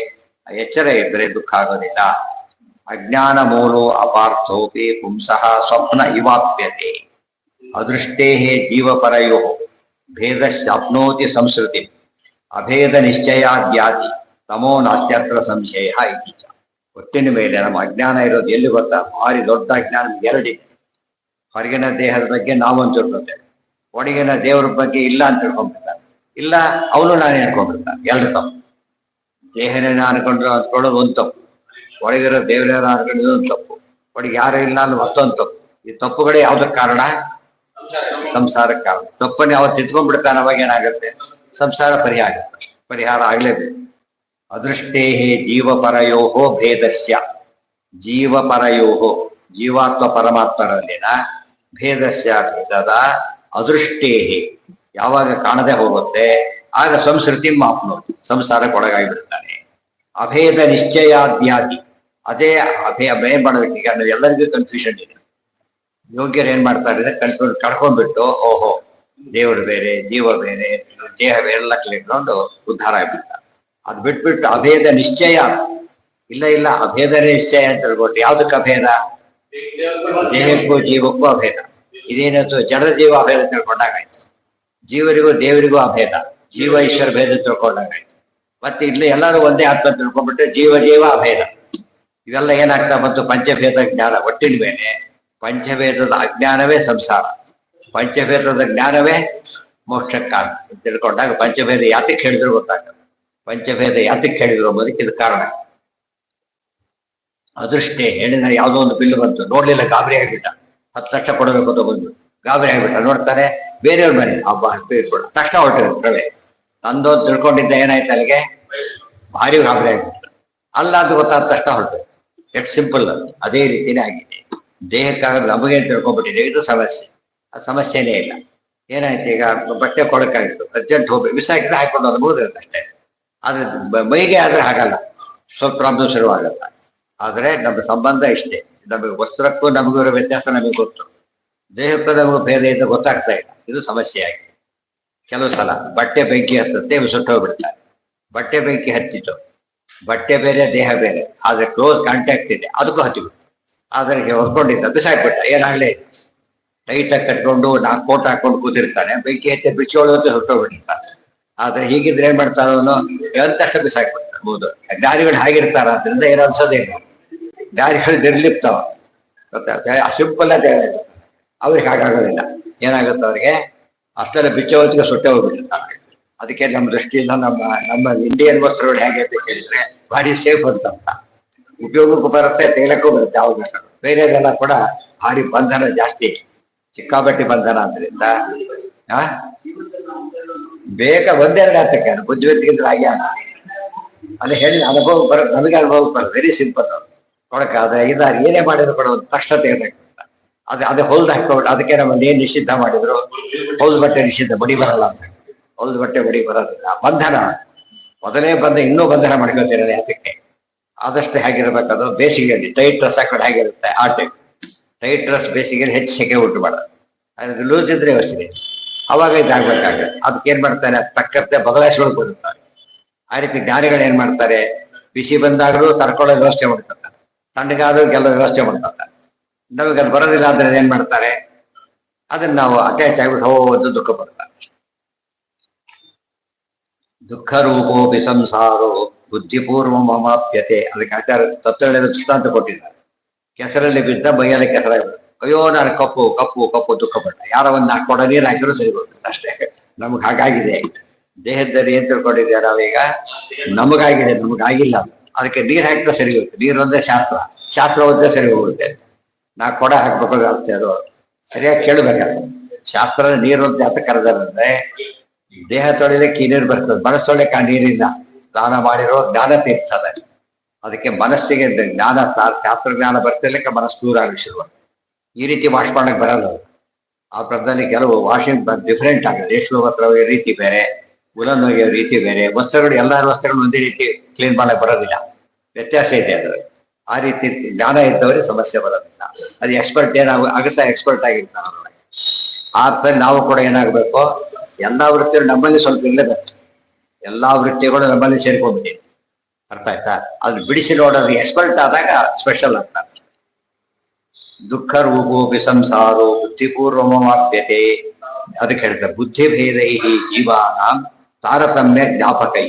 ಎಚ್ಚರ ಇದ್ರೆ ದುಃಖ ಆಗೋದಿಲ್ಲ. ಅಜ್ಞಾನ ಮೂಲು ಅಪಾರ್ಥೋಪಿ ಪುಂಸಃ ಸ್ವಪ್ನ ಇವಾಪ್ಯತೆ. ಅದೃಷ್ಟೇ ಜೀವಪರಯೋ ಭೇದ ಶಾಪ್ನೋತಿ ಸಂಸ್ಕೃತಿ ಅಭೇದ ನಿಶ್ಚಯಾದ್ಯಾತಿ ತಮೋ ನಾಸ್ತ್ಯತ್ರ ಸಂಶಯ ಇತ್ತೀಚ. ಒಟ್ಟಿನ ಮೇಲೆ ನಮ್ಮ ಅಜ್ಞಾನ ಇರೋದು ಎಲ್ಲಿ ಗೊತ್ತಾ? ಭಾರಿ ದೊಡ್ಡ ಅಜ್ಞಾನ ಎರಡಿದೆ. ಹೊರಗಿನ ದೇಹದ ಬಗ್ಗೆ ನಾವೊಂದು ತಿಳ್ಕೊತೇವೆ, ಒಳಗಿನ ದೇವರ ಬಗ್ಗೆ ಇಲ್ಲ ಅಂತ ತಿಳ್ಕೊಂಡ್ಬಿಡ್ತಾನೆ. ಇಲ್ಲ ಅವನು ನಾನೇ ಅನ್ಕೊಂಡ್ಬಿಡ್ತಾನೆ. ಎರಡು ತಪ್ಪು. ದೇಹನೇ ಅನ್ಕೊಳ್ಳೋದು ಒಂದು ತಪ್ಪು, ಒಳಗಿರೋ ದೇವರ ಅನ್ಕೊಳ್ಳೋದು ಒಂದು ತಪ್ಪು, ಒಳಗೆ ಯಾರು ಇಲ್ಲ ಅನ್ನೋ ಮತ್ತೊಂದು ತಪ್ಪು. ಈ ತಪ್ಪುಗಳೇ ಯಾವ್ದಕ್ಕೆ ಕಾರಣ? ಸಂಸಾರಕ್ಕೆ ಕಾರಣ. ತಪ್ಪನ್ನು ಯಾವತ್ತು ತಿದ್ಕೊಂಡ್ಬಿಡ್ತಾನೆ ಅವಾಗ ಏನಾಗುತ್ತೆ? ಸಂಸಾರ ಪರಿಹಾರ ಆಗ್ಲೇಬೇಕು. ಅದೃಷ್ಟೇ ಜೀವಪರಯೋಹೋ ಭೇದಸ್ಯ, ಜೀವಪರಯೋಹೋ ಜೀವಾತ್ಮ ಪರಮಾತ್ಮರಲ್ಲಿನ ಭೇದಸ್ಯ ಭೇದದ ಅದೃಷ್ಟೇ ಯಾವಾಗ ಕಾಣದೆ ಹೋಗುತ್ತೆ ಆಗ ಸಂಸ್ಕೃತಿ ಮಾಪ್ನೋದು, ಸಂಸಾರಕ್ಕೊಳಗಾಗಿಬಿಡ್ತಾನೆ. ಅಭೇದ ನಿಶ್ಚಯಾದ್ಯಾದಿ, ಅದೇ ಭಯ ಮಾಡಬೇಕು. ಈಗ ನಾವು ಎಲ್ಲರಿಗೂ ಕನ್ಫ್ಯೂಷನ್ ಇದೆ. ಯೋಗ್ಯರು ಏನ್ ಮಾಡ್ತಾರೆ? ಕಳ್ಕೊಂಡ್ಬಿಟ್ಟು ಓಹೋ ದೇವರು ಬೇರೆ ಜೀವ ಬೇರೆ ದೇಹ ಬೇರೆ ಎಲ್ಲ ಇಟ್ಕೊಂಡು ಉದ್ಧಾರ ಆಗ್ಬಿಡ್ತಾರೆ. ಅದ್ ಬಿಟ್ಬಿಟ್ಟು ಅಭೇದ ನಿಶ್ಚಯ, ಇಲ್ಲ ಅಭೇದನೇ ನಿಶ್ಚಯ ಅಂತ ಹೇಳ್ಬೋದು. ಯಾವ್ದಕ್ಕೆ ಅಭೇದ? ದೇಹಕ್ಕೂ ಜೀವಕ್ಕೂ ಅಭೇದ. ಇದೇನಂತೂ ಜಡ ಜೀವ ಅಭೇದ ತಿಳ್ಕೊಂಡಾಗಾಯ್ತು. ಜೀವರಿಗೂ ದೇವರಿಗೂ ಅಭೇದ, ಜೀವ ಈಶ್ವರ ಭೇದ ತಿಳ್ಕೊಂಡಾಗಾಯ್ತು. ಮತ್ತೆ ಇಲ್ಲಿ ಎಲ್ಲರೂ ಒಂದೇ ಆತ್ಮ ತಿಳ್ಕೊಂಡ್ಬಿಟ್ಟು ಜೀವ ಅಭೇದ. ಇವೆಲ್ಲ ಏನಾಗ್ತಾ ಬಂತು? ಪಂಚಭೇದ ಜ್ಞಾನ. ಒಟ್ಟಿನ ಮೇಲೆ ಪಂಚಭೇದದ ಅಜ್ಞಾನವೇ ಸಂಸಾರ, ಪಂಚಭೇದದ ಜ್ಞಾನವೇ ಮೋಕ್ಷಕ್ಕಾಗ ತಿಳ್ಕೊಂಡಾಗ ಪಂಚಭೇದ ಯಾತಕ್ಕೆ ಹೇಳಿದ್ರು ಗೊತ್ತಾಗ್ತದೆ. ಪಂಚಭೇದ ಯಾತಕ್ಕೆ ಹೇಳಿದ್ರು ಅನ್ನೋದಕ್ಕೆ ಇದು ಕಾರಣ. ಅದೃಷ್ಟೇ ಹೇಳಿದ ಯಾವುದೋ ಒಂದು ಬಿಲ್ಲು ಬಂತು, ನೋಡ್ಲಿಲ್ಲ, ಗಾಬರಿ ಆಗಿಬಿಟ್ಟ. 10 ಲಕ್ಷ ಕೊಡಬೇಕು ಅಂತ ಬಂದು ಗಾಬರಿ ಆಗಿಬಿಟ್ಟ. ನೋಡ್ತಾರೆ ಬೇರೆಯವ್ರ ಮನೆ ಹಬ್ಬ ತಕ್ಷಣ ಹೊರಟಿರುತ್ತೆ. ನಂದೊಂದು ತಿಳ್ಕೊಂಡಿದ್ದ ಏನಾಯ್ತು ಅಲ್ಲಿಗೆ? ಭಾರಿ ಗಾಬರಿ ಆಗಿಬಿಟ್ಟ. ಅಲ್ಲ ಅದು ಗೊತ್ತಾದ ತಕ್ಷಣ ಹೊರಟು. ಎಷ್ಟು ಸಿಂಪಲ್. ಅದೇ ರೀತಿನೇ ಆಗಿದೆ. ದೇಹಕ್ಕಾಗ ನಮಗೆ ತಿಳ್ಕೊಂಡ್ಬಿಟ್ಟಿದೆ, ಇದು ಸಮಸ್ಯೆ. ಆ ಸಮಸ್ಯೆನೇ ಇಲ್ಲ. ಏನಾಯ್ತು? ಈಗ ಬಟ್ಟೆ ಕೊಡಕ್ಕಾಗಿತ್ತು, ಅರ್ಜೆಂಟ್ ಹೋಗ್ಬೇಕು, ಬಿಸಾಕಿದ್ರೆ ಹಾಕೊಂಡು ಅನ್ಬೋದು ಅಷ್ಟೇ. ಆದ್ರೆ ಮೈಗೆ ಆದ್ರೆ ಹಾಗಲ್ಲ, ಸ್ವಲ್ಪ ಪ್ರಾಬ್ಲಮ್ ಶುರುವಾಗಲ್ಲ. ಆದ್ರೆ ನಮ್ಮ ಸಂಬಂಧ ಇಷ್ಟೇ. ನಮಗೆ ವಸ್ತ್ರಕ್ಕೂ ನಮಗೂ ಇರೋ ವ್ಯತ್ಯಾಸ ನಮಗೆ ಗೊತ್ತು, ದೇಹಕ್ಕೂ ನಮಗೂ ಭೇದ ಅಂತ ಗೊತ್ತಾಗ್ತಾ ಇಲ್ಲ. ಇದು ಸಮಸ್ಯೆ ಆಗಿದೆ. ಕೆಲವು ಸಲ ಬಟ್ಟೆ ಬೆಂಕಿ ಹತ್ತುತ್ತೆ, ಸುಟ್ಟೋಗ್ಬಿಡ್ತಾರೆ. ಬಟ್ಟೆ ಬೆಂಕಿ ಹತ್ತಿತ್ತು, ಬಟ್ಟೆ ಬೇರೆ ದೇಹ ಬೇರೆ, ಆದ್ರೆ ಕ್ಲೋಸ್ ಕಾಂಟ್ಯಾಕ್ಟ್ ಇದೆ, ಅದಕ್ಕೂ ಹತ್ತಿಬಿಟ್ಟು. ಆದ್ರೆ ಹೊರ್ಕೊಂಡಿದ್ದ ಬಿಸಾಕ್ಬಿಟ್ಟ. ಏನಾಗ್ಲೇ ಟೈಟ್ ಆಗಿ ಕಟ್ಕೊಂಡು 4 ಕೋಟ್ ಹಾಕೊಂಡು ಕೂತಿರ್ತಾನೆ, ಬೆಂಕಿ ಹತ್ತಿ ಬಿಚ್ಚೋಳೋದು ಹೊರಟೋಗ್ಬಿಟ್ಟಿರ್ತಾನೆ. ಆದ್ರೆ ಹೀಗಿದ್ರೆ ಏನ್ ಮಾಡ್ತಾರ ಅವನು? ತಕ್ಷಣ ಬಿಸಾಕ್ಬಿಡ್ತಾರೆ. ಗಾಡಿಗಳು ಹಾಗಿರ್ತಾರ, ಅದರಿಂದ ಏನು ಅನ್ಸೋದೇನು? ಗಾಡಿಗಳು ನಿರ್ಲಿಪ್ತಾವ, ಗೊತ್ತಾಗ್ತದೆ. ಸಿಂಪಲ್ ಅಂತ ಹೇಳಿದ್ರು. ಅವ್ರಿಗೆ ಹಾಗಾಗೋದಿಲ್ಲ. ಏನಾಗುತ್ತೆ ಅವ್ರಿಗೆ? ಅಷ್ಟೆಲ್ಲ ಬಿಚ್ಚೋ ಹೊತ್ತಿಗೆ ಸುಟ್ಟೆ ಹೋಗ್ಬಿಟ್ಟಿರ್ತಾರೆ. ಅದಕ್ಕೆ ನಮ್ಮ ದೃಷ್ಟಿಯಿಂದ ನಮ್ಮ ಇಂಡಿಯನ್ ವಸ್ತ್ರಗಳು ಹೇಗೆ ಅಂತ ಕೇಳಿದ್ರೆ ಭಾರಿ ಸೇಫ್ ಅಂತ. ಉಪಯೋಗಕ್ಕೂ ಬರುತ್ತೆ, ತೇಲಕ್ಕೂ ಬರುತ್ತೆ. ಯಾವ್ದು ಬೇರೆದೆಲ್ಲ ಕೂಡ ಭಾರಿ ಬಂಧನ ಜಾಸ್ತಿ, ಸಿಕ್ಕಾಪಟ್ಟಿ ಬಂಧನ. ಆದ್ರಿಂದ ಬೇಗ ಒಂದೆರಡು ಹತ್ತಕ್ಕೆ ಬುದ್ಧಿವಂತಿದ್ರೆ ಹಾಗೆ ಅಲ್ಲಿ ಹೇಳಿ ಅನುಭವ ಬರೋದು, ನಮಗೆ ಅನುಭವ ಬರೋದು. Very simple. ಕೊಡಕಾದ್ರೆ ಇದಾರೆ ಏನೇ ಮಾಡಿದ್ರು ಕೂಡ ಒಂದು ತಕ್ಷಣ ತೆಗೆದಾಕ್ಬಿಡ್ತಾರೆ. ಅದೇ ಹೊಲ್ದು ಹಾಕೋಬಿಟ್ಟು ಅದಕ್ಕೆ ನಮ್ಮಲ್ಲಿ ಏನ್ ನಿಷಿದ್ಧ ಮಾಡಿದ್ರು? ಹೊಲ್ದು ಬಟ್ಟೆ ನಿಷಿದ್ಧ, ಬಡಿ ಬರಲ್ಲ ಅಂತ. ಹೊಲ್ದು ಬಟ್ಟೆ ಬಡಿ ಬರೋದಿಲ್ಲ, ಬಂಧನ. ಮೊದಲೇ ಇನ್ನೂ ಬಂಧನ ಮಾಡ್ಕೊತಿರೋದು ಯಾತಕ್ಕೆ? ಆದಷ್ಟು ಹೇಗಿರ್ಬೇಕದು? ಬೇಸಿಗೆಯಲ್ಲಿ ಟೈಟ್ ಡ್ರೆಸ್ ಹಾಕೊಂಡು ಹೇಗಿರುತ್ತೆ ಆ ಟೈಪ್. ಟೈಟ್ ಡ್ರೆಸ್ ಬೇಸಿಗೆಯಲ್ಲಿ ಹೆಚ್ಚು ಸೆಕೆ ಉಂಟು ಮಾಡೋದು. ಅದು ಲೂಸ್ ಇದ್ರೆ ಯೋಚನೆ, ಅವಾಗ ಇದಾಗಬೇಕಾಗುತ್ತೆ. ಅದಕ್ಕೆ ಏನ್ ಮಾಡ್ತಾರೆ? ತಕ್ಕಂತೆ ಬದಲಾಯಿಸ್ಕೊಂಡು ಬರುತ್ತಾರೆ. ಆ ರೀತಿ ಜ್ಞಾನಿಗಳು ಏನ್ ಮಾಡ್ತಾರೆ? ಬಿಸಿ ಬಂದಾಗಲೂ ತರ್ಕೊಳ್ಳೋ ವ್ಯವಸ್ಥೆ ಮಾಡ್ತಾರೆ, ತಣ್ಣಗಾದ್ರೂ ಗೆಲ್ಲೋ ವ್ಯವಸ್ಥೆ ಮಾಡ್ತಾರೆ. ನಮಗೆ ಅದು ಬರೋದಿಲ್ಲ ಅಂದ್ರೆ ಏನ್ ಮಾಡ್ತಾರೆ? ಅದನ್ನ ನಾವು ಅಟ್ಯಾಚ್ ಆಗ್ಬಿಟ್ಟು ಹೋದು ದುಃಖ ಪಡ್ತಾರೆ. ದುಃಖ ರೂಪೋಪಿ ಸಂಸಾರೋ ಬುದ್ಧಿಪೂರ್ವ ಮಮಾಪ್ಯತೆ. ಅದಕ್ಕೆ ಆಚಾರ ತತ್ವಗಳ ದೃಷ್ಟಾಂತ ಕೊಟ್ಟಿದ್ದಾರೆ. ಕೆಸರಲ್ಲಿ ಬಿದ್ದ ಬೈಯಲ್ಲಿ ಕೆಸರಾಗ್ಬಿಡುತ್ತೆ. ಅಯ್ಯೋ ನಾನು ಕಪ್ಪು ಕಪ್ಪು ಕಪ್ಪು ದುಃಖ ಪಟ್ಟ. ಯಾರೋ ಒಂದು 4 ಕೊಡ ನೀರು ಹಾಕಿದ್ರು ಸರಿ ಹೋಗ್ಬಿಟ್ಟು ಅಷ್ಟೇ. ನಮ್ಗೆ ಹಾಗಾಗಿದೆ. ದೇಹದಲ್ಲಿ ಏನ್ ತಿಳ್ಕೊಂಡಿದ್ದೆ ನಾವೀಗ? ನಮಗಾಗಿದೆ, ನಮಗಾಗಿಲ್ಲ. ಅದಕ್ಕೆ ನೀರು ಹಾಕಿದ್ರೆ ಸರಿ ಹೋಗುತ್ತೆ. ನೀರು ಒಂದೇ ಶಾಸ್ತ್ರ ಒಂದೇ ಸರಿ ಹೋಗುತ್ತೆ. 4 ಕೊಡ ಹಾಕ್ಬೇಕು ಅಷ್ಟೇ. ಅದು ಸರಿಯಾಗಿ ಕೇಳಬೇಕಾಗ್ತದೆ. ಶಾಸ್ತ್ರ ನೀರು ಅಂತ ಯಾತ ಕರೆದಾರಂದ್ರೆ ದೇಹ ತೊಳಿಲಿಕ್ಕೆ ನೀರು ಬರ್ತದೆ, ಮನಸ್ಸು ತೊಳಿಲಿಕ್ಕೆ ಆ ನೀರಿಲ್ಲ. ಸ್ನಾನ ಮಾಡಿರೋ ಜ್ಞಾನ ತೀರ್ಥದ. ಅದಕ್ಕೆ ಮನಸ್ಸಿಗೆ ಜ್ಞಾನ, ಶಾಸ್ತ್ರ ಜ್ಞಾನ ಬರ್ತಿರ್ಲಿಕ್ಕೆ ಮನಸ್ಸು ದೂರ ಆಗಿ ಶುರು. ಈ ರೀತಿ ವಾಶ್ ಮಾಡಕ್ ಬರಲ್ಲ. ಆ ಪ್ರದಲ್ಲಿ ಕೆಲವು ವಾಷಿಂಗ್ ಡಿಫ್ರೆಂಟ್ ಆಗಿದೆ. ರೇಷ್ಮೆ ವಸ್ತ್ರ ರೀತಿ ಬೇರೆ, ಉಲನ್ ಒಗೆಯೋ ರೀತಿ ಬೇರೆ. ವಸ್ತ್ರಗಳು ಎಲ್ಲರ ವಸ್ತ್ರಗಳು ಒಂದೇ ರೀತಿ ಕ್ಲೀನ್ ಮಾಡಕ್ ಬರೋದಿಲ್ಲ, ವ್ಯತ್ಯಾಸ ಇದೆ ಅದ್ರಲ್ಲಿ. ಆ ರೀತಿ ಜ್ಞಾನ ಇದ್ದವರಿಗೆ ಸಮಸ್ಯೆ ಬರೋದಿಲ್ಲ. ಅದು ಎಕ್ಸ್ಪರ್ಟ್ ಅಗಸ ಎಕ್ಸ್ಪರ್ಟ್ ಆಗಿರ್ತಾನೆ ಅದರೊಳಗೆ. ಆ ಅರ್ಥದಲ್ಲಿ ನಾವು ಕೂಡ ಏನಾಗಬೇಕು? ಎಲ್ಲಾ ವೃತ್ತಿಗಳು ನಮ್ಮಲ್ಲಿ ಸ್ವಲ್ಪ ಇರಲೇಬೇಕು. ಎಲ್ಲಾ ವೃತ್ತಿಗಳು ನಮ್ಮಲ್ಲಿ ಸೇರ್ಕೊಂಡ್ಬಿಟ್ಟಿದೆ. ಅರ್ಥ ಆಯ್ತಾ? ಅದನ್ನ ಬಿಡಿಸಿ ನೋಡೋದು ಎಕ್ಸ್ಪರ್ಟ್ ಆದಾಗ ಸ್ಪೆಷಲ್ ಆಗ್ತಾರೆ. ದುಃಖ ರೂಪೋಪಿ ಸಂಸಾರೋ ಬುದ್ಧಿಪೂರ್ವಮಾಪ್ಯತೆ. ಅದಕ್ಕೆ ಹೇಳ್ತಾರೆ ಬುದ್ಧಿಭೇದೈ ಜೀವಾನಾಂ ತಾರತಮ್ಯ ಜ್ಞಾಪಕೈ.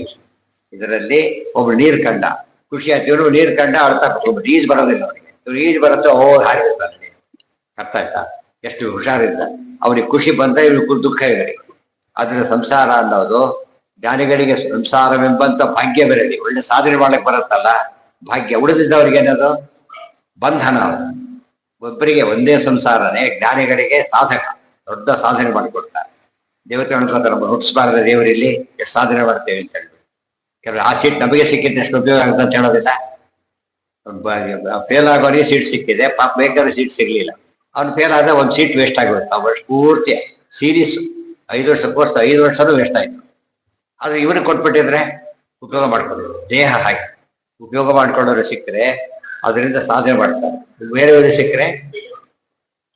ಇದರಲ್ಲಿ ಒಬ್ಬ ನೀರು ಕಂಡ, ಖುಷಿ ಆಯ್ತು. ಇವರು ನೀರು ಕಂಡ ಆಡ್ತಾ ಕೂತ್ಕೊಂಡು ಈಜು ಬರೋದಿಲ್ಲ ಅವರಿಗೆ. ಇವ್ರು ಈಜು ಬರುತ್ತೆ, ಓ ಹಾರಿರ್ತಾನೆ. ಅರ್ಥ ಆಯ್ತಾ? ಎಷ್ಟು ಹುಷಾರಿದ್ದ. ಅವ್ರಿಗೆ ಖುಷಿ ಬಂದ್ರೆ ಇವ್ರಿಗೆ ದುಃಖ ಇವರಿಗೆ. ಆದ್ರೆ ಸಂಸಾರ ಅನ್ನೋದು ಜ್ಞಾನಿಗಳಿಗೆ ಸಂಸಾರವೆಂಬಂತ ಭಾಗ್ಯ ಬರಲಿ. ಒಳ್ಳೆ ಸಾಧನೆ ಮಾಡ್ಲಿಕ್ಕೆ ಬರುತ್ತಲ್ಲ ಭಾಗ್ಯ. ಉಳಿದಿದ್ದವ್ರಿಗೆ ಏನದು ಬಂಧನ. ಒಬ್ಬರಿಗೆ ಒಂದೇ ಸಂಸಾರನೇ, ಜ್ಞಾನಿಗಳಿಗೆ ಸಾಧಕ, ದೊಡ್ಡ ಸಾಧನೆ ಮಾಡಿಕೊಡ್ತಾರೆ. ದೇವತೆ ಅನ್ಕೋತಾರೆ, ನಮ್ಮ ಹುಟ್ಟಿಸಬಾರದ ದೇವರಲ್ಲಿ ಎಷ್ಟು ಸಾಧನೆ ಮಾಡ್ತೇವೆ ಅಂತ ಹೇಳ್ಬಿಟ್ಟು. ಕೆಲವರು ಆ ಸೀಟ್ ನಮಗೆ ಸಿಕ್ಕಿದ್ರೆ ಎಷ್ಟು ಉಪಯೋಗ ಆಗುತ್ತೆ ಅಂತ ಹೇಳೋದಿಲ್ಲ. ಫೇಲ್ ಆಗೋರಿಗೆ ಸೀಟ್ ಸಿಕ್ಕಿದೆ, ಪಾಪ ಬೇಕಾದ್ರೆ ಸೀಟ್ ಸಿಗ್ಲಿಲ್ಲ. ಅವ್ನು ಫೇಲ್ ಆದ ಒಂದು ಸೀಟ್ ವೇಸ್ಟ್ ಆಗಿರುತ್ತೆ. ಆ ವರ್ಷ ಪೂರ್ತಿ ಸೀರೀಸ್ 5 ವರ್ಷ ಕೋರ್ಸ್ 5 ವರ್ಷನೂ ವೇಸ್ಟ್ ಆಯ್ತು. ಆದ್ರೆ ಇವ್ರಿಗೆ ಕೊಟ್ಬಿಟ್ಟಿದ್ರೆ ಉಪಯೋಗ ಮಾಡ್ಕೊಳ್ಳೋರು. ದೇಹ ಹಾಗೆ ಉಪಯೋಗ ಮಾಡ್ಕೊಳ್ಳೋರು ಸಿಕ್ಕರೆ ಅದರಿಂದ ಸಾಧನೆ ಮಾಡ್ತಾರೆ. ಬೇರೆಯವ್ರಿಗೆ ಸಿಕ್ಕರೆ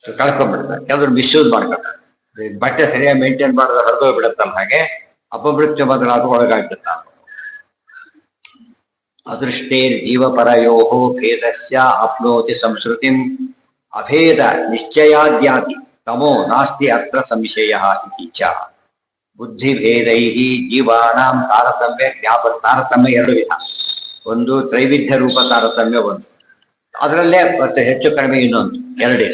ಕಳ್ಕೊಂಡ್ಬಿಡ್ತಾರೆ. ಕೆಲವರು ಮಿಸ್ಯೂಸ್ ಮಾಡ್ಕೊತಾರೆ. ಬಟ್ಟೆ ಸರಿಯಾಗಿ ಮೇಂಟೈನ್ ಮಾಡಿದ್ರೆ ಹರಿದೋಗ್ಬಿಡುತ್ತಲ್ಲ, ಹಾಗೆ ಅಪಮೃತ್ಯು ಬದಲಾದ ಒಳಗಾಗ್ಬಿಡುತ್ತ. ಅದೃಷ್ಟೇರ್ ಜೀವಪರಯೋ ಭೇದಸ್ಯ ಆಪ್ನೋತಿ ಸಂಸ್ಕೃತಿಂ ಅಭೇದ ನಿಶ್ಚಯಾದ್ಯಾತಿ ತಮೋ ನಾಸ್ತಿ ಅತ್ರ ಸಂಶಯ ಇತಿ ಚ. ಬುದ್ಧಿಭೇದೈ ಜೀವಾನಾಂ ತಾರತಮ್ಯ ತಾರತಮ್ಯ 2 ವಿಧ. ಒಂದು ತ್ರೈವಿಧ್ಯ ರೂಪ ತಾರತಮ್ಯ, ಒಂದು ಅದರಲ್ಲೇ ಮತ್ತೆ ಹೆಚ್ಚು ಕಡಿಮೆ ಇನ್ನೊಂದು 2.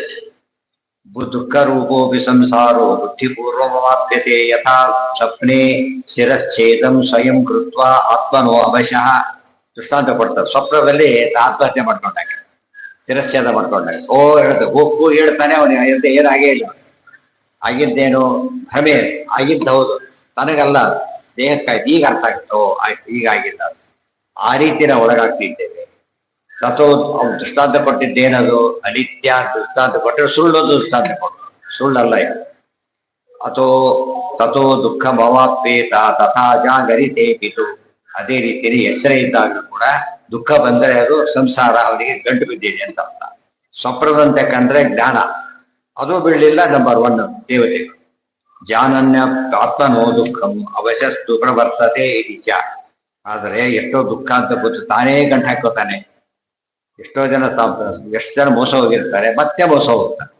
ದುಃಖ ರೂಪೋಪಿ ಸಂಸಾರೋ ಬುದ್ಧಿಪೂರ್ವಮಾಪ್ಯತೆ ಯಥಾ ಸ್ವಪ್ನೆ ಶಿರಶ್ಛೇದಂ ಸ್ವಯಂ ಕೃತ್ವ ಆತ್ಮನೋ ಅವಶಃ. ದೃಷ್ಟಾಂತ ಕೊಡ್ತಾರೆ. ಸ್ವಪ್ನದಲ್ಲಿ ಆತ್ಮಹತ್ಯೆ ಮಾಡ್ಕೊಂಡಾಗ, ಶಿರಶ್ಛೇದ ಮಾಡ್ಕೊಂಡಾಗ ಓ ಹೇಳ್ತಾರೆ, ಹೋಗು ಹೇಳ್ತಾನೆ. ಅವನಿಗೆ ಏನಾಗೇ ಇಲ್ಲ. ಆಗಿದ್ದೇನು ಭ್ರಮೆ, ಆಗಿದ್ದ ಹೌದು, ನನಗಲ್ಲ ದೇಹಕ್ಕಾಯ್ತು. ಈಗ ಅರ್ಥ ಆಗುತ್ತೆ, ಓ ಆಯ್ತು ಈಗ ಆಗಿಲ್ಲ. ಆ ರೀತಿ ನಾವು ಒಳಗಾಗ್ತಿದ್ದೇವೆ. ತಥೋ ಅವ್ನು ದೃಷ್ಟಾಂತ ಕೊಟ್ಟಿದ್ದೇನದು ಅನಿತ್ಯ ದೃಷ್ಟಾಂತ ಕೊಟ್ಟರೆ, ಸುಳ್ಳೊಂದು ದೃಷ್ಟಾಂತ ಕೊಟ್ಟು ಸುಳ್ಳಲ್ಲ ಇದು. ಅಥೋ ತಥೋ ದುಃಖ ಭವಾಪೇತ ತಥಾ ಜಾಗರಿತೆ ಪಿತು. ಅದೇ ರೀತಿಯಲ್ಲಿ ಎಚ್ಚರ ಇದ್ದಾಗ ಕೂಡ ದುಃಖ ಬಂದರೆ ಅದು ಸಂಸಾರ, ಅವನಿಗೆ ಗಂಟು ಬಿದ್ದಿದೆ ಅಂತ ಅರ್ಥ. ಸ್ವಪ್ನದಂತೆ ಕಂಡ್ರೆ ಜ್ಞಾನ, ಅದು ಬೀಳಲಿಲ್ಲ. ನಂಬರ್ 1 ದೇವತೆಗಳು. ಜಾನನ್ಯ ಆತ್ಮನೋ ದುಃಖಂ ಅವಶಸ್ತು ಪ್ರವರ್ತತೆ ನಿಜ. ಆದರೆ ಎಷ್ಟೋ ದುಃಖ ಅಂತ ಗೊತ್ತು, ತಾನೇ ಗಂಟು ಹಾಕೋತಾನೆ. ಎಷ್ಟೋ ಜನ ಎಷ್ಟು ಜನ ಮೋಸ ಹೋಗಿರ್ತಾರೆ, ಮತ್ತೆ ಮೋಸ ಹೋಗ್ತಾರೆ.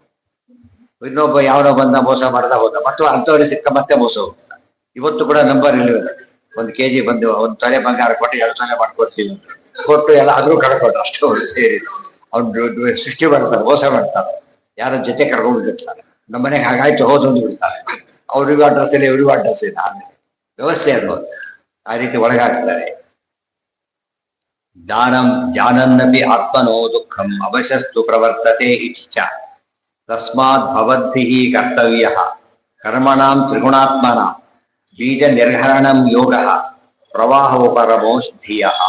ಇನ್ನೊಬ್ಬ ಯಾವನೋ ಬಂದ ಮೋಸ ಮಾಡ್ದ ಹೋದ, ಮತ್ತು ಅಂಥವ್ರಿಗೆ ಸಿಕ್ಕ ಮತ್ತೆ ಮೋಸ ಹೋಗ್ತಾರೆ. ಇವತ್ತು ಕೂಡ ನಂಬರ್ ಇಲ್ಲವಿಲ್ಲ. 1 kg ಬಂದು 1 ತೊಲೆ ಬಂಗಾರ ಕೊಟ್ಟು 2 ತೊಲೆ ಮಾಡ್ಕೊಡ್ತೀವಿ ಕೊಟ್ಟು ಎಲ್ಲ ಆದ್ರೂ ಕಳ್ಕೊಂಡ್ರು. ಅಷ್ಟು ಸೇರಿ ಅವ್ನು ಸೃಷ್ಟಿ ಮಾಡ್ತಾರೆ, ಮೋಸ ಮಾಡ್ತಾರೆ. ಯಾರ ಜೊತೆ ಕರ್ಕೊಂಡು ಬಿಡ್ತಾರೆ. ನಮ್ಮನೆಗೆ ಹಾಗಾಯ್ತು ಹೋದೊಂದು ಬಿಡ್ತಾರೆ. ಅವ್ರಿಗೂ ಅಡ್ರೆಸ್ ಇಲ್ಲ, ಇವ್ರಿಗೂ ಅಡ್ರೆಸ್ ಇಲ್ಲ. ಆಮೇಲೆ ವ್ಯವಸ್ಥೆ ಅದು. ಆ ರೀತಿ ಒಳಗಾಗ್ತಾರೆ. ಜಾನನ್ನಪಿ ಆತ್ಮನೋ ದುಃಖಂ ಅವಶಸ್ತು ಪ್ರವರ್ತತೆ ಇತಿ ಚ. ತಸ್ಮಾತ್ ಭವದ್ಭಿಃ ಕರ್ತವ್ಯಃ ಕರ್ಮಣಾಂ ತ್ರಿಗುಣಾತ್ಮನಾಂ ಬೀಜ ನಿರ್ಹರಣಂ ಯೋಗಃ ಪ್ರವಾಹೋಪರಮೋ ಧಿಯಃ.